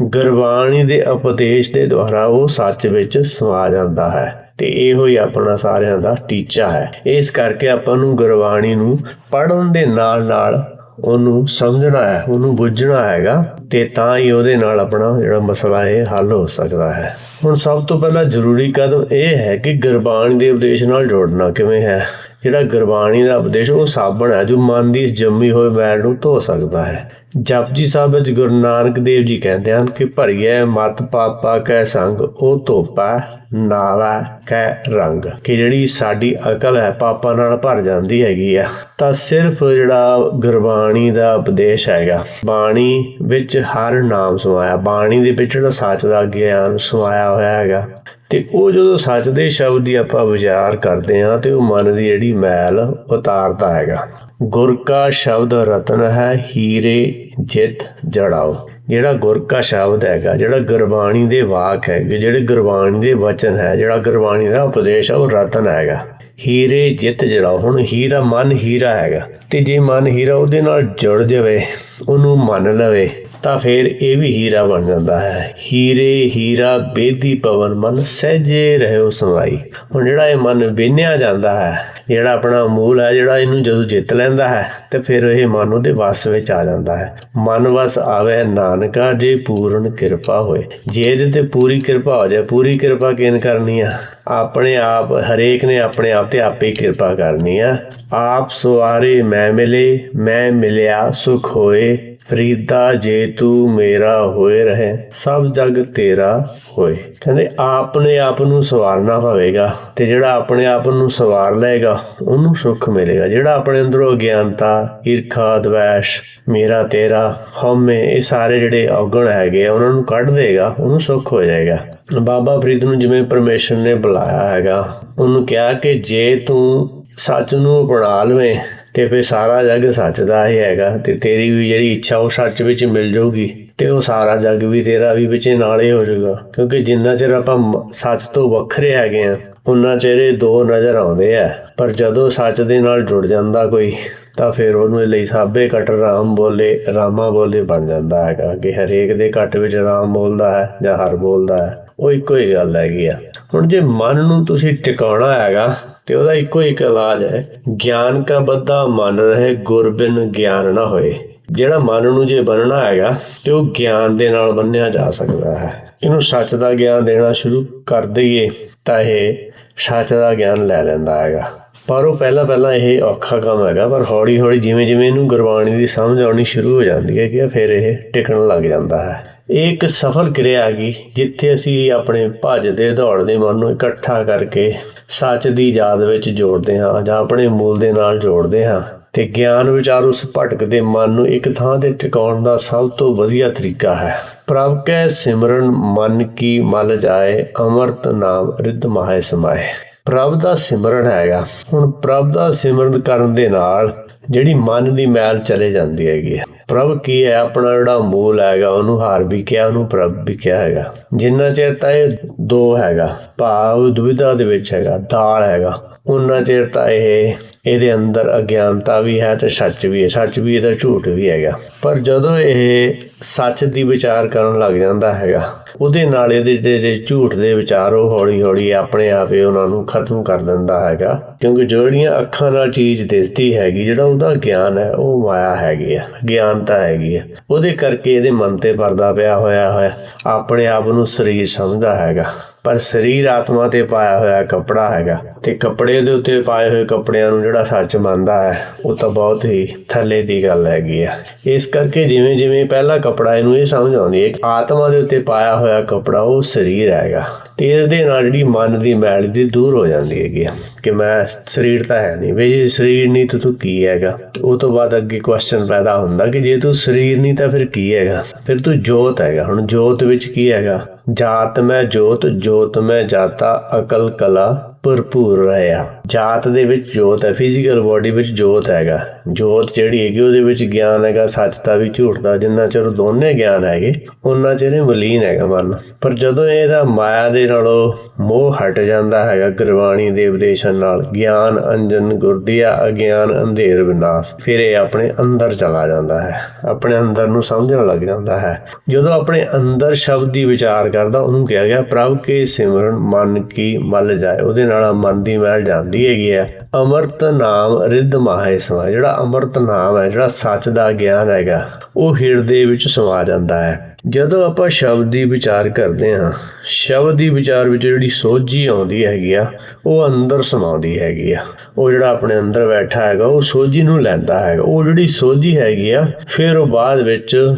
ਗੁਰਬਾਣੀ ਦੇ ਉਪਦੇਸ਼ ਦੇ ਦੁਆਰਾ ਉਹ ਸੱਚ ਵਿੱਚ ਸਮਾ ਜਾਂਦਾ ਹੈ। ਤੇ ਇਹੋ ਹੀ ਆਪਣਾ ਸਾਰਿਆਂ ਦਾ ਟੀਚਾ ਹੈ। ਇਸ ਕਰਕੇ ਆਪਾਂ ਨੂੰ ਗੁਰਬਾਣੀ ਨੂੰ ਪੜ੍ਹਨ ਦੇ ਨਾਲ ਨਾਲ ਉਹਨੂੰ ਸਮਝਣਾ ਹੈ, ਉਹਨੂੰ ਬੁੱਝਣਾ ਹੈਗਾ, ਤੇ ਤਾਂ ਹੀ ਉਹਦੇ ਨਾਲ ਆਪਣਾ ਜਿਹੜਾ ਮਸਲਾ ਇਹ ਹੱਲ ਹੋ ਸਕਦਾ ਹੈ। ਹੁਣ ਸਭ ਤੋਂ ਪਹਿਲਾਂ ਜ਼ਰੂਰੀ ਕਦਮ ਇਹ ਹੈ ਕਿ ਗੁਰਬਾਣੀ ਦੇ ਉਪਦੇਸ਼ ਨਾਲ ਜੋੜਨਾ ਕਿਵੇਂ ਹੈ। ਜਿਹੜਾ ਗੁਰਬਾਣੀ ਦਾ ਉਪਦੇਸ਼ ਉਹ ਸਾਬਣ ਹੈ ਜੋ ਮਨ ਦੀ ਜੰਮੀ ਹੋਈ ਮੈਲ ਨੂੰ ਧੋ ਸਕਦਾ ਹੈ। ਜਪਜੀ ਸਾਹਿਬ ਵਿੱਚ ਗੁਰੂ ਨਾਨਕ ਦੇਵ ਜੀ ਕਹਿੰਦੇ ਹਨ ਕਿ ਭਰੀਏ ਮਤ ਪਾਪਾ ਕੈ ਸੰਗ, ਉਹ ਧੋਪਾ ਨਾਲਾ ਕੈ ਰੰਗ। ਕਿ ਜਿਹੜੀ ਸਾਡੀ ਅਕਲ ਹੈ ਪਾਪਾਂ ਨਾਲ ਭਰ ਜਾਂਦੀ ਹੈਗੀ ਆ, ਤਾਂ ਸਿਰਫ ਜਿਹੜਾ ਗੁਰਬਾਣੀ ਦਾ ਉਪਦੇਸ਼ ਹੈਗਾ, ਬਾਣੀ ਵਿੱਚ ਹਰ ਨਾਮ ਸਮਾਇਆ, ਬਾਣੀ ਦੇ ਵਿੱਚ ਜਿਹੜਾ ਸੱਚ ਦਾ ਗਿਆਨ ਸਮਾਇਆ ਹੋਇਆ ਹੈਗਾ, ਤੇ ਉਹ ਜਦੋਂ ਸੱਚ ਦੇ ਸ਼ਬਦ ਦੀ ਆਪਾਂ ਵਿਚਾਰ ਕਰਦੇ ਹਾਂ ਤੇ ਉਹ ਮਨ ਦੀ ਜਿਹੜੀ ਮੈਲ ਉਤਾਰਦਾ ਹੈਗਾ। ਗੁਰ ਕਾ ਸ਼ਬਦ ਰਤਨ ਹੈ, ਹੀਰੇ ਜਿਤ ਜੜਾਓ। ਜਿਹੜਾ ਗੁਰ ਕਾ ਸ਼ਬਦ ਹੈਗਾ, ਜਿਹੜਾ ਗੁਰਬਾਣੀ ਦੇ ਵਾਕ ਹੈਗੇ, ਜਿਹੜੇ ਗੁਰਬਾਣੀ ਦੇ ਵਚਨ ਹੈ, ਜਿਹੜਾ ਗੁਰਬਾਣੀ ਦਾ ਉਪਦੇਸ਼ ਹੈ, ਉਹ ਰਤਨ ਹੈਗਾ। ਹੀਰੇ ਜਿੱਤ ਜੜਾਓ। ਹੁਣ ਹੀਰਾ, ਮਨ ਹੀਰਾ ਹੈਗਾ, ਤੇ ਜੇ ਮਨ ਹੀਰਾ ਉਹਦੇ ਨਾਲ ਜੁੜ ਜਾਵੇ, ਉਹਨੂੰ ਮੰਨ ਲਵੇ, ਤਾਂ ਫਿਰ ਇਹ ਵੀ ਹੀਰਾ ਬਣ ਜਾਂਦਾ ਹੈ। ਹੀਰੇ ਹੀਰਾ ਬੇਦੀ ਪਵਨ ਮਨ ਸਹਿਜੇ ਰਹਿਓ ਸਮਾਈ। ਹੁਣ ਜਿਹੜਾ ਇਹ ਮਨ ਵਿੰਨਿਆ ਜਾਂਦਾ ਹੈ, ਜਿਹੜਾ ਆਪਣਾ ਮੂਲ ਹੈ, ਜਿਹੜਾ ਇਹਨੂੰ ਜਦੋਂ ਜਿੱਤ ਲੈਂਦਾ ਹੈ ਤੇ ਫਿਰ ਇਹ ਮਨ ਉਹਦੇ ਵੱਸ ਵਿੱਚ ਆ ਜਾਂਦਾ ਹੈ। ਮਨ ਵਸ ਆਵੇ ਨਾਨਕਾ ਜੇ ਪੂਰਨ ਕਿਰਪਾ ਹੋਏ। ਜੇ ਇਹਦੇ ਤੇ ਪੂਰੀ ਕਿਰਪਾ ਹੋ ਜਾਏ, ਪੂਰੀ ਕਿਰਪਾ ਕਿਹਨ ਕਰਨੀ ਆ? ਆਪਣੇ ਆਪ, ਹਰੇਕ ਨੇ ਆਪਣੇ ਆਪ ਤੇ ਆਪੇ ਕਿਰਪਾ ਕਰਨੀ ਆ। ਆਪ ਸਵਾਰੇ ਮੈਂ ਮਿਲੇ, ਮੈਂ ਮਿਲਿਆ ਸੁਖ ਹੋਏ। ਫਰੀਦਾ ਜੇ ਤੂੰ ਮੇਰਾ ਹੋਏ ਰਹੇ, ਸਭ ਜਗ ਤੇਰਾ ਹੋਏ। ਕਹਿੰਦੇ ਆਪਣੇ ਆਪ ਨੂੰ ਸਵਾਰਨਾ ਪਵੇਗਾ, ਤੇ ਜਿਹੜਾ ਆਪਣੇ ਆਪ ਨੂੰ ਸਵਾਰ ਲਏਗਾ ਉਹਨੂੰ ਸੁੱਖ ਮਿਲੇਗਾ। ਜਿਹੜਾ ਆਪਣੇ ਅੰਦਰੋਂ ਅਗਿਆਨਤਾ, ਈਰਖਾ, ਦਵੈਸ਼, ਮੇਰਾ ਤੇਰਾ, ਹਉਮੈ, ਇਹ ਸਾਰੇ ਜਿਹੜੇ ਔਗਣ ਹੈਗੇ ਆ ਉਹਨਾਂ ਨੂੰ ਕੱਢ ਦੇਗਾ, ਉਹਨੂੰ ਸੁੱਖ ਹੋ ਜਾਏਗਾ। ਬਾਬਾ ਫਰੀਦ ਨੂੰ ਜਿਵੇਂ ਪਰਮੇਸ਼ਰ ਨੇ ਬੁਲਾਇਆ ਹੈਗਾ, ਉਹਨੂੰ ਕਿਹਾ ਕਿ ਜੇ ਤੂੰ ਸੱਚ ਨੂੰ ਅਪਣਾ ਲਵੇਂ ਤੇ ਫਿਰ ਸਾਰਾ ਜੱਗ ਸੱਚ ਦਾ ਹੀ ਹੈਗਾ ਤੇ ਤੇਰੀ ਵੀ ਜਿਹੜੀ ਇੱਛਾ ਉਹ ਸੱਚ ਵਿੱਚ ਮਿਲ ਜਾਊਗੀ ਤੇ ਉਹ ਸਾਰਾ ਜੱਗ ਵੀ ਤੇਰਾ ਵੀ ਵਿੱਚ ਨਾਲ ਹੀ ਹੋ ਜਾਊਗਾ। ਕਿਉਂਕਿ ਜਿੰਨਾ ਚਿਰ ਆਪਾਂ ਸੱਚ ਤੋਂ ਵੱਖਰੇ ਹੈਗੇ ਆ ਉਹਨਾਂ ਚਿਰ ਇਹ ਦੋ ਨਜ਼ਰ ਆਉਂਦੇ ਆ, ਪਰ ਜਦੋਂ ਸੱਚ ਦੇ ਨਾਲ ਜੁੜ ਜਾਂਦਾ ਕੋਈ ਤਾਂ ਫਿਰ ਉਹਨੂੰ ਲਈ ਸਾਬੇ ਕਟ ਰਾਮ ਬੋਲੇ ਰਾਮਾ ਬੋਲੇ ਬਣ ਜਾਂਦਾ ਹੈਗਾ ਕਿ ਹਰੇਕ ਦੇ ਘੱਟ ਵਿੱਚ ਰਾਮ ਬੋਲਦਾ ਹੈ ਜਾਂ ਹਰ ਬੋਲਦਾ ਹੈ, ਉਹ ਇੱਕੋ ਹੀ ਗੱਲ ਹੈਗੀ ਆ। ਹੁਣ ਜੇ ਮਨ ਨੂੰ ਤੁਸੀਂ ਟਿਕਾਉਣਾ ਹੈਗਾ ਤੇ ਉਹਦਾ ਇੱਕੋ ਇੱਕ ਇਲਾਜ ਹੈ, ਗਿਆਨ ਕਾ ਬੱਧਾ ਮਨ ਰਹੇ ਗੁਰ ਬਿਨ ਗਿਆਨ ਨਾ ਹੋਏ। ਜਿਹੜਾ ਮਨ ਨੂੰ ਜੇ ਬੰਨਣਾ ਹੈਗਾ ਤੇ ਉਹ ਗਿਆਨ ਦੇ ਨਾਲ ਬੰਨਿਆ ਜਾ ਸਕਦਾ ਹੈ। ਇਹਨੂੰ ਸੱਚ ਦਾ ਗਿਆਨ ਦੇਣਾ ਸ਼ੁਰੂ ਕਰ ਦਈਏ ਤਾਂ ਇਹ ਸੱਚ ਦਾ ਗਿਆਨ ਲੈ ਲੈਂਦਾ ਹੈਗਾ। ਪਰ ਉਹ ਪਹਿਲਾਂ ਇਹ ਔਖਾ ਕੰਮ ਹੈਗਾ, ਪਰ ਹੌਲੀ ਹੌਲੀ ਜਿਵੇਂ ਜਿਵੇਂ ਇਹਨੂੰ ਗੁਰਬਾਣੀ ਦੀ ਸਮਝ ਆਉਣੀ ਸ਼ੁਰੂ ਹੋ ਜਾਂਦੀ ਹੈ ਕਿ ਫਿਰ ਇਹ ਟਿਕਣ ਲੱਗ ਜਾਂਦਾ ਹੈ। ਇਹ ਇੱਕ ਸਫਲ ਕਿਰਿਆ ਹੈਗੀ ਜਿੱਥੇ ਅਸੀਂ ਆਪਣੇ ਭੱਜਦੇ ਦੌੜਦੇ ਮਨ ਨੂੰ ਇਕੱਠਾ ਕਰਕੇ ਸੱਚ ਦੀ ਯਾਦ ਵਿੱਚ ਜੋੜਦੇ ਹਾਂ ਜਾਂ ਆਪਣੇ ਮੂਲ ਦੇ ਨਾਲ ਜੋੜਦੇ ਹਾਂ ਤੇ ਗਿਆਨ ਵਿਚਾਰ ਉਸ ਭਟਕਦੇ ਮਨ ਨੂੰ ਇੱਕ ਥਾਂ ਤੇ ਟਿਕਾਉਣ ਦਾ ਸਭ ਤੋਂ ਵਧੀਆ ਤਰੀਕਾ ਹੈ। ਪ੍ਰਭ ਕੈ ਸਿਮਰਨ ਮਨ ਕੀ ਮਲ ਜਾਏ, ਅੰਮ੍ਰਿਤ ਨਾਮ ਰਿੱਧ ਮਾਹੇ ਸਮਾਏ। ਪ੍ਰਭ ਦਾ ਸਿਮਰਨ ਹੈਗਾ। ਹੁਣ ਪ੍ਰਭ ਦਾ ਸਿਮਰਨ ਕਰਨ ਦੇ ਨਾਲ ਜਿਹੜੀ ਮਨ ਦੀ ਮੈਲ ਚਲੇ ਜਾਂਦੀ ਹੈਗੀ। ਪ੍ਰਭ ਕੀ ਹੈ? ਆਪਣਾ ਜਿਹੜਾ ਮੂਲ ਹੈਗਾ ਉਹਨੂੰ ਹਾਰ ਵੀ ਕਿਹਾ, ਉਹਨੂੰ ਪ੍ਰਭ ਵੀ ਕਿਹਾ ਹੈਗਾ। ਜਿੰਨਾ ਚਿਰ ਤਾਂ ਇਹ ਦੋ ਹੈਗਾ ਭਾਵ ਦੁਵਿਧਾ ਦੇ ਵਿੱਚ ਹੈਗਾ, ਦਾਲ ਹੈਗਾ, ਉਹਨਾਂ ਚਿਰ ਤਾਂ ਇਹਦੇ ਅੰਦਰ ਅਗਿਆਨਤਾ ਵੀ ਹੈ ਤੇ ਸੱਚ ਵੀ ਹੈ, ਸੱਚ ਵੀ ਇਹਦਾ ਝੂਠ ਵੀ ਹੈਗਾ। ਪਰ ਜਦੋਂ ਇਹ ਸੱਚ ਦੀ ਵਿਚਾਰ ਕਰਨ ਲੱਗ ਜਾਂਦਾ ਹੈਗਾ ਉਹਦੇ ਨਾਲ ਇਹਦੇ ਜਿਹੜੇ ਝੂਠ ਦੇ ਵਿਚਾਰ ਉਹ ਹੌਲੀ ਹੌਲੀ ਆਪਣੇ ਆਪ ਹੀ ਉਹਨਾਂ ਨੂੰ ਖਤਮ ਕਰ ਦਿੰਦਾ ਹੈਗਾ। ਕਿਉਂਕਿ ਜਿਹੜੀਆਂ ਅੱਖਾਂ ਨਾਲ ਚੀਜ਼ ਦਿਸਦੀ ਹੈਗੀ, ਜਿਹੜਾ ਉਹਦਾ ਗਿਆਨ ਹੈ ਉਹ ਮਾਇਆ ਹੈਗੀ ਆ, ਗਿਆਨਤਾ ਹੈਗੀ ਆ। ਉਹਦੇ ਕਰਕੇ ਇਹਦੇ ਮਨ ਤੇ ਪਰਦਾ ਪਿਆ ਹੋਇਆ ਆਪਣੇ ਆਪ ਨੂੰ ਸਰੀਰ ਸਮਝਦਾ ਹੈਗਾ, ਪਰ ਸਰੀਰ ਆਤਮਾ ਤੇ ਪਾਇਆ ਹੋਇਆ ਕੱਪੜਾ ਹੈਗਾ ਤੇ ਕੱਪੜੇ ਦੇ ਉੱਤੇ ਪਾਏ ਹੋਏ ਕੱਪੜਿਆਂ ਨੂੰ ਜਿਹੜਾ ਸੱਚ ਮੰਨਦਾ ਹੈ ਉਹ ਤਾਂ ਬਹੁਤ ਹੀ ਥੱਲੇ ਦੀ ਗੱਲ ਹੈਗੀ ਆ। ਇਸ ਕਰਕੇ ਜਿਵੇਂ ਜਿਵੇਂ ਪਹਿਲਾ ਕੱਪੜਾ ਇਹਨੂੰ ਇਹ ਸਮਝ ਆਉਂਦੀ ਹੈ ਆਤਮਾ ਦੇ ਉੱਤੇ ਪਾਇਆ ਹੋਇਆ ਕੱਪੜਾ ਉਹ ਸਰੀਰ ਹੈਗਾ ਤੇ ਇਹਦੇ ਨਾਲ ਜਿਹੜੀ ਮਨ ਦੀ ਮੈਲ ਦੀ ਦੂਰ ਹੋ ਜਾਂਦੀ ਹੈਗੀ ਆ ਕਿ ਮੈਂ ਸਰੀਰ ਤਾਂ ਹੈ ਨਹੀਂ, ਵੀ ਜੇ ਸਰੀਰ ਨਹੀਂ ਤਾਂ ਤੂੰ ਕੀ ਹੈਗਾ। ਉਹ ਤੋਂ ਬਾਅਦ ਅੱਗੇ ਕੁਐਸਚਨ ਪੈਦਾ ਹੁੰਦਾ ਕਿ ਜੇ ਤੂੰ ਸਰੀਰ ਨਹੀਂ ਤਾਂ ਫਿਰ ਕੀ ਹੈਗਾ? ਫਿਰ ਤੂੰ ਜੋਤ ਹੈਗਾ। ਹੁਣ ਜੋਤ ਵਿੱਚ ਕੀ ਹੈਗਾ? ਜਾਤ ਮੈਂ ਜੋਤ, ਜੋਤ ਮੈਂ ਜਾਤਾ, ਅਕਲ ਕਲਾ ਭਰਪੂਰ ਰਿਹਾ। ਜਾਤ ਦੇ ਵਿੱਚ ਜੋਤ ਹੈ, ਫਿਜ਼ੀਕਲ ਬੋਡੀ ਵਿੱਚ ਜੋਤ ਹੈਗਾ। ਜੋਤ ਜਿਹੜੀ ਹੈਗੀ ਉਹਦੇ ਵਿੱਚ ਗਿਆਨ ਹੈਗਾ, ਸੱਚ ਦਾ ਵੀ ਝੂਠ ਦਾ। ਜਿੰਨਾ ਚਿਰ ਦੋਨੇ ਗਿਆਨ ਹੈਗੇ ਉਹਨਾਂ ਚਿਰ ਇਹ ਮਲੀਨ ਹੈਗਾ ਮਨ। ਪਰ ਜਦੋਂ ਇਹਦਾ ਮਾਇਆ ਦੇ ਨਾਲੋਂ ਮੋਹ ਹਟ ਜਾਂਦਾ ਹੈਗਾ ਗੁਰਬਾਣੀ ਦੇ ਉਪਦੇਸ਼ਨ ਨਾਲ, ਗਿਆਨ ਅੰਜਨ ਗੁਰਦੀਆ ਅਗਿਆਨ ਅੰਧੇਰ ਵਿਨਾਸ਼, ਫਿਰ ਇਹ ਆਪਣੇ ਅੰਦਰ ਚਲਾ ਜਾਂਦਾ ਹੈ, ਆਪਣੇ ਅੰਦਰ ਨੂੰ ਸਮਝਣ ਲੱਗ ਜਾਂਦਾ ਹੈ। ਜਦੋਂ ਆਪਣੇ ਅੰਦਰ ਸ਼ਬਦ ਦੀ ਵਿਚਾਰ ਕਰਦਾ ਉਹਨੂੰ ਕਿਹਾ ਗਿਆ ਪ੍ਰਭ ਕੇ ਸਿਮਰਨ ਮਨ ਕੀ ਮਲ ਜਾਏ। ਉਹਦੇ ਨਾਲ ਮਨ ਦੀ ਮੈਲ ਜਾਂਦੀ ਹੈਗੀ ਹੈ। ਅੰਮ੍ਰਿਤ ਨਾਮ ਰਿੱਧ ਮਾਹੇ ਸਮਾਏ। ਜਿਹੜਾ ਅੰਮ੍ਰਿਤ ਨਾਮ ਹੈ, ਜਿਹੜਾ ਸੱਚ ਦਾ ਗਿਆਨ ਹੈਗਾ ਉਹ ਹਿਰਦੇ ਵਿੱਚ ਸਮਾ ਜਾਂਦਾ ਹੈ। ਜਦੋਂ ਆਪਾਂ ਸ਼ਬਦ ਦੀ ਵਿਚਾਰ ਕਰਦੇ ਹਾਂ, ਸ਼ਬਦ ਦੀ ਵਿਚਾਰ ਵਿੱਚ ਜਿਹੜੀ ਸੋਝੀ ਆਉਂਦੀ ਹੈਗੀ ਆ ਉਹ ਅੰਦਰ ਸਮਾਉਂਦੀ ਹੈਗੀ ਆ। ਉਹ ਜਿਹੜਾ ਆਪਣੇ ਅੰਦਰ ਬੈਠਾ ਹੈਗਾ ਉਹ ਸੋਝੀ ਨੂੰ ਲੈਂਦਾ ਹੈਗਾ। ਉਹ ਜਿਹੜੀ ਸੋਝੀ ਹੈਗੀ ਆ ਫਿਰ ਉਹ ਬਾਅਦ ਵਿੱਚ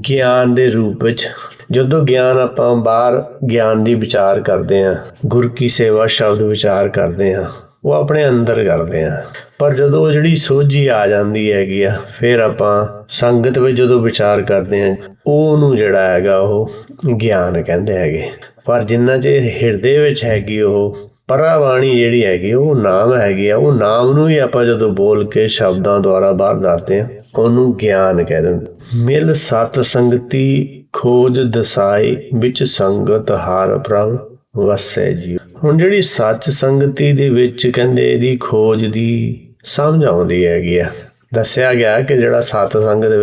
ਗਿਆਨ ਦੇ ਰੂਪ ਵਿੱਚ, ਜਦੋਂ ਗਿਆਨ ਆਪਾਂ ਬਾਹਰ ਗਿਆਨ ਦੀ ਵਿਚਾਰ ਕਰਦੇ ਹਾਂ, ਗੁਰ ਕੀ ਸੇਵਾ ਸ਼ਬਦ ਵਿਚਾਰ ਕਰਦੇ ਹਾਂ, ਉਹ ਆਪਣੇ ਅੰਦਰ ਕਰਦੇ ਹਾਂ। ਪਰ ਜਦੋਂ ਉਹ ਜਿਹੜੀ ਸੋਝੀ ਆ ਜਾਂਦੀ ਹੈਗੀ ਆ ਫਿਰ ਆਪਾਂ ਸੰਗਤ ਵਿੱਚ ਜਦੋਂ ਵਿਚਾਰ ਕਰਦੇ ਹਾਂ ਉਹਨੂੰ ਜਿਹੜਾ ਹੈਗਾ ਉਹ ਗਿਆਨ ਕਹਿੰਦੇ ਹੈਗੇ। ਪਰ ਜਿੰਨਾ ਚਿਰ ਹਿਰਦੇ ਵਿੱਚ ਹੈਗੀ ਉਹ ਪਰਾਬਾਣੀ ਜਿਹੜੀ ਹੈਗੀ ਉਹ ਨਾਮ ਹੈਗੀ ਆ, ਉਹ ਨਾਮ ਨੂੰ ਹੀ ਆਪਾਂ ਜਦੋਂ ਬੋਲ ਕੇ ਸ਼ਬਦਾਂ ਦੁਆਰਾ ਬਾਹਰ ਦੱਸਦੇ ਹਾਂ ਉਹਨੂੰ ਗਿਆਨ ਕਹਿ ਦਿੰਦੇ। ਮਿਲ ਸਤ ਸੰਗਤੀ ਖੋਜ ਦਸਾਈ ਵਿੱਚ ਸੰਗਤ ਹਾਰ ਪ੍ਰਭ ਵਸੈ ਜੀ। ਹੁਣ ਜਿਹੜੀ ਸੱਚ ਸੰਗਤੀ ਦੇ ਵਿੱਚ ਕਹਿੰਦੇ ਇਹਦੀ ਖੋਜ ਦੀ ਸਮਝ ਆਉਂਦੀ ਹੈਗੀ ਆ। ਦੱਸਿਆ ਗਿਆ ਕਿ ਜਿਹੜਾ ਸਤ ਸੰਗ ਦੇ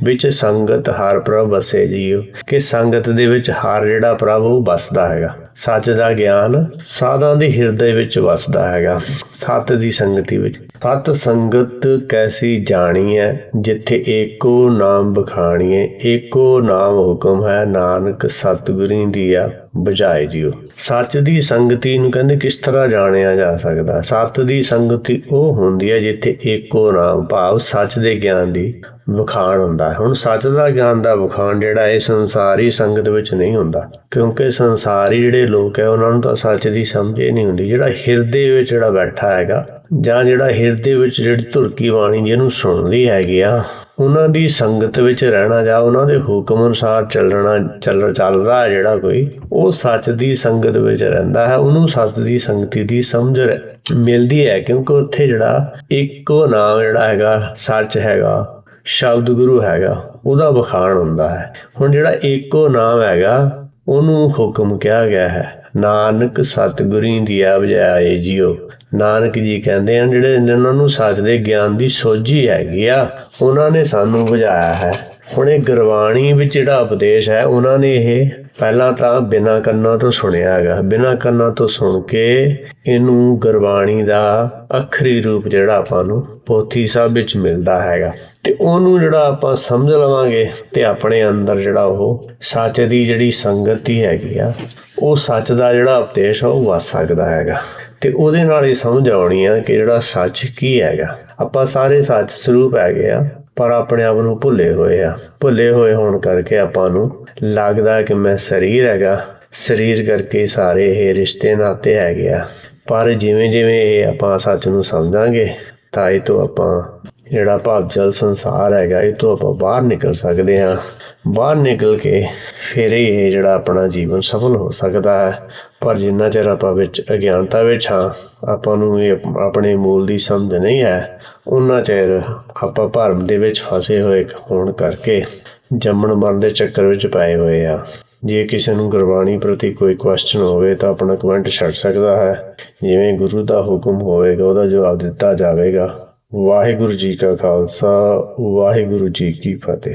ਵਿੱਚ ਸੰਗਤ ਹਰ ਪ੍ਰਭ ਵਸੇ ਜੀਓ, ਕਿ ਸੰਗਤ ਦੇ ਵਿੱਚ ਹਰ ਜਿਹੜਾ ਪ੍ਰਭ ਉਹ ਵਸਦਾ ਹੈਗਾ। ਸੱਚ ਦਾ ਗਿਆਨ ਸਾਧਾਂ ਦੇ ਹਿਰਦੇ ਵਿੱਚ ਵਸਦਾ ਹੈਗਾ ਸਤ ਦੀ ਸੰਗਤੀ ਵਿੱਚ। ਸਤ ਸੰਗਤ ਕੈਸੀ ਜਾਣੀ ਹੈ ਜਿੱਥੇ ਏਕੋ ਨਾਮ ਬਖਾਣੀਏ, ਏਕੋ ਨਾਮ ਹੁਕਮ ਹੈ ਨਾਨਕ ਸਤਿਗੁਰੀ ਦੀਆ ਬੁਝਾਏ ਜੀਓ। ਸੱਚ ਦੀ ਸੰਗਤੀ ਨੂੰ ਕਹਿੰਦੇ ਕਿਸ ਤਰ੍ਹਾਂ ਜਾਣਿਆ ਜਾ ਸਕਦਾ? ਸੱਤ ਦੀ ਸੰਗਤੀ ਉਹ ਹੁੰਦੀ ਹੈ ਜਿੱਥੇ ਏਕੋ ਨਾਮ ਭਾਵ ਸੱਚ ਦੇ ਗਿਆਨ ਦੀ ਵਿਖਾਣ ਹੁੰਦਾ ਹੈ। ਹੁਣ ਸੱਚ ਦਾ ਗਿਆਨ ਦਾ ਵਿਖਾਣ ਜਿਹੜਾ ਇਹ ਸੰਸਾਰੀ ਸੰਗਤ ਵਿੱਚ ਨਹੀਂ ਹੁੰਦਾ, ਕਿਉਂਕਿ ਸੰਸਾਰੀ ਜਿਹੜੇ ਲੋਕ ਹੈ ਉਹਨਾਂ ਨੂੰ ਤਾਂ ਸੱਚ ਦੀ ਸਮਝ ਹੀ ਨਹੀਂ ਹੁੰਦੀ। ਜਿਹੜਾ ਹਿਰਦੇ ਵਿੱਚ ਜਿਹੜਾ ਬੈਠਾ ਹੈਗਾ ਜਾਂ ਜਿਹੜਾ ਹਿਰਦੇ ਵਿੱਚ ਜਿਹੜੀ ਧੁਰਕੀ ਬਾਣੀ ਜਿਹਨੂੰ ਸੁਣਦੀ ਹੈਗੀ ਆ ਉਹਨਾਂ ਦੀ ਸੰਗਤ ਵਿੱਚ ਰਹਿਣਾ ਜਾਂ ਉਹਨਾਂ ਦੇ ਹੁਕਮ ਅਨੁਸਾਰ ਚੱਲਦਾ ਹੈ ਜਿਹੜਾ ਕੋਈ, ਉਹ ਸੱਚ ਦੀ ਸੰਗਤ ਵਿੱਚ ਰਹਿੰਦਾ ਹੈ। ਉਹਨੂੰ ਸੱਚ ਦੀ ਸੰਗਤੀ ਦੀ ਸਮਝ ਮਿਲਦੀ ਹੈ, ਕਿਉਂਕਿ ਉੱਥੇ ਜਿਹੜਾ ਇੱਕੋ ਨਾਮ ਜਿਹੜਾ ਹੈਗਾ ਸੱਚ ਹੈਗਾ, ਸ਼ਬਦ ਗੁਰੂ ਹੈਗਾ, ਉਹਦਾ ਵਖਾਣ ਹੁੰਦਾ ਹੈ। ਹੁਣ ਜਿਹੜਾ ਇੱਕੋ ਨਾਮ ਹੈਗਾ ਉਹਨੂੰ ਹੁਕਮ ਕਿਹਾ ਗਿਆ ਹੈ, ਨਾਨਕ ਸਤਿਗੁਰੀ ਦੀਆ ਬਜਾਏ ਜੀਓ। ਨਾਨਕ ਜੀ ਕਹਿੰਦੇ ਹਨ ਜਿਹੜੇ ਇਹਨਾਂ ਨੂੰ ਸੱਚ ਦੇ ਗਿਆਨ ਦੀ ਸੋਝੀ ਹੈਗੀ ਆ, ਉਹਨਾਂ ਨੇ ਸਾਨੂੰ ਬੁਝਾਇਆ ਹੈ। ਹੁਣ ਇਹ ਗੁਰਬਾਣੀ ਵਿੱਚ ਜਿਹੜਾ ਉਪਦੇਸ਼ ਹੈ, ਉਹਨਾਂ ਨੇ ਇਹ ਪਹਿਲਾਂ ਤਾਂ ਬਿਨਾਂ ਕੰਨਾਂ ਤੋਂ ਸੁਣਿਆ ਹੈਗਾ। ਬਿਨਾਂ ਕੰਨਾਂ ਤੋਂ ਸੁਣ ਕੇ ਇਹਨੂੰ ਗੁਰਬਾਣੀ ਦਾ ਅੱਖਰੀ ਰੂਪ ਜਿਹੜਾ ਆਪਾਂ ਨੂੰ ਪੋਥੀ ਸਾਹਿਬ ਵਿੱਚ ਮਿਲਦਾ ਹੈਗਾ, ਤੇ ਉਹਨੂੰ ਜਿਹੜਾ ਆਪਾਂ ਸਮਝ ਲਵਾਂਗੇ ਤੇ ਆਪਣੇ ਅੰਦਰ ਜਿਹੜਾ ਉਹ ਸੱਚ ਦੀ ਜਿਹੜੀ ਸੰਗਤ ਹੀ ਹੈਗੀ ਆ, ਉਹ ਸੱਚ ਦਾ ਜਿਹੜਾ ਉਪਦੇਸ਼ ਆ ਉਹ ਵਸ ਸਕਦਾ ਹੈਗਾ। ਤੇ ਉਹਦੇ ਨਾਲ ਇਹ ਸਮਝ ਆਉਣੀ ਆ ਕਿ ਜਿਹੜਾ ਸੱਚ ਕੀ ਹੈਗਾ। ਆਪਾਂ ਸਾਰੇ ਸੱਚ ਸਰੂਪ ਹੈਗੇ ਆ, ਪਰ ਆਪਣੇ ਆਪ ਨੂੰ ਭੁੱਲੇ ਹੋਏ ਹੋਣ ਕਰਕੇ ਆਪਾਂ ਨੂੰ ਲੱਗਦਾ ਕਿ ਮੈਂ ਸਰੀਰ ਹੈਗਾ, ਸਰੀਰ ਕਰਕੇ ਸਾਰੇ ਇਹ ਰਿਸ਼ਤੇ ਨਾਤੇ ਹੈਗੇ ਆ। ਪਰ ਜਿਵੇਂ ਜਿਵੇਂ ਇਹ ਆਪਾਂ ਸੱਚ ਨੂੰ ਸਮਝਾਂਗੇ ਤਾਂ ਇਹ ਤੋਂ ਆਪਾਂ ਜਿਹੜਾ ਭਵਜਲ ਸੰਸਾਰ ਹੈਗਾ, ਇਹ ਤੋਂ ਆਪਾਂ ਬਾਹਰ ਨਿਕਲ ਸਕਦੇ ਹਾਂ। ਬਾਹਰ ਨਿਕਲ ਕੇ ਫਿਰ ਇਹ ਜਿਹੜਾ ਆਪਣਾ ਜੀਵਨ ਸਫਲ ਹੋ ਸਕਦਾ ਹੈ। ਪਰ ਜਿੰਨਾ ਚਿਰ ਆਪਾਂ ਵਿੱਚ ਅਗਿਆਨਤਾ ਵਿੱਚ ਹਾਂ, ਆਪਾਂ ਨੂੰ ਇਹ ਆਪਣੇ ਮੂਲ ਦੀ ਸਮਝ ਨਹੀਂ ਹੈ, ਉਹਨਾਂ ਚਿਰ ਆਪਾਂ ਭਰਮ ਦੇ ਵਿੱਚ ਫਸੇ ਹੋਏ ਹੋਣ ਕਰਕੇ ਜੰਮਣ ਮਰਨ ਦੇ ਚੱਕਰ ਵਿੱਚ ਪਏ ਹੋਏ ਆ। ਜੇ ਕਿਸੇ ਨੂੰ ਗੁਰਬਾਣੀ ਪ੍ਰਤੀ ਕੋਈ ਕੁਐਸਚਨ ਹੋਵੇ ਤਾਂ ਆਪਣਾ ਕਮੈਂਟ ਛੱਡ ਸਕਦਾ ਹੈ। ਜਿਵੇਂ ਗੁਰੂ ਦਾ ਹੁਕਮ ਹੋਵੇਗਾ ਉਹਦਾ ਜਵਾਬ ਦਿੱਤਾ ਜਾਵੇਗਾ। ਵਾਹਿਗੁਰੂ ਜੀ ਕਾ ਖਾਲਸਾ, ਵਾਹਿਗੁਰੂ ਜੀ ਕੀ ਫਤਿਹ।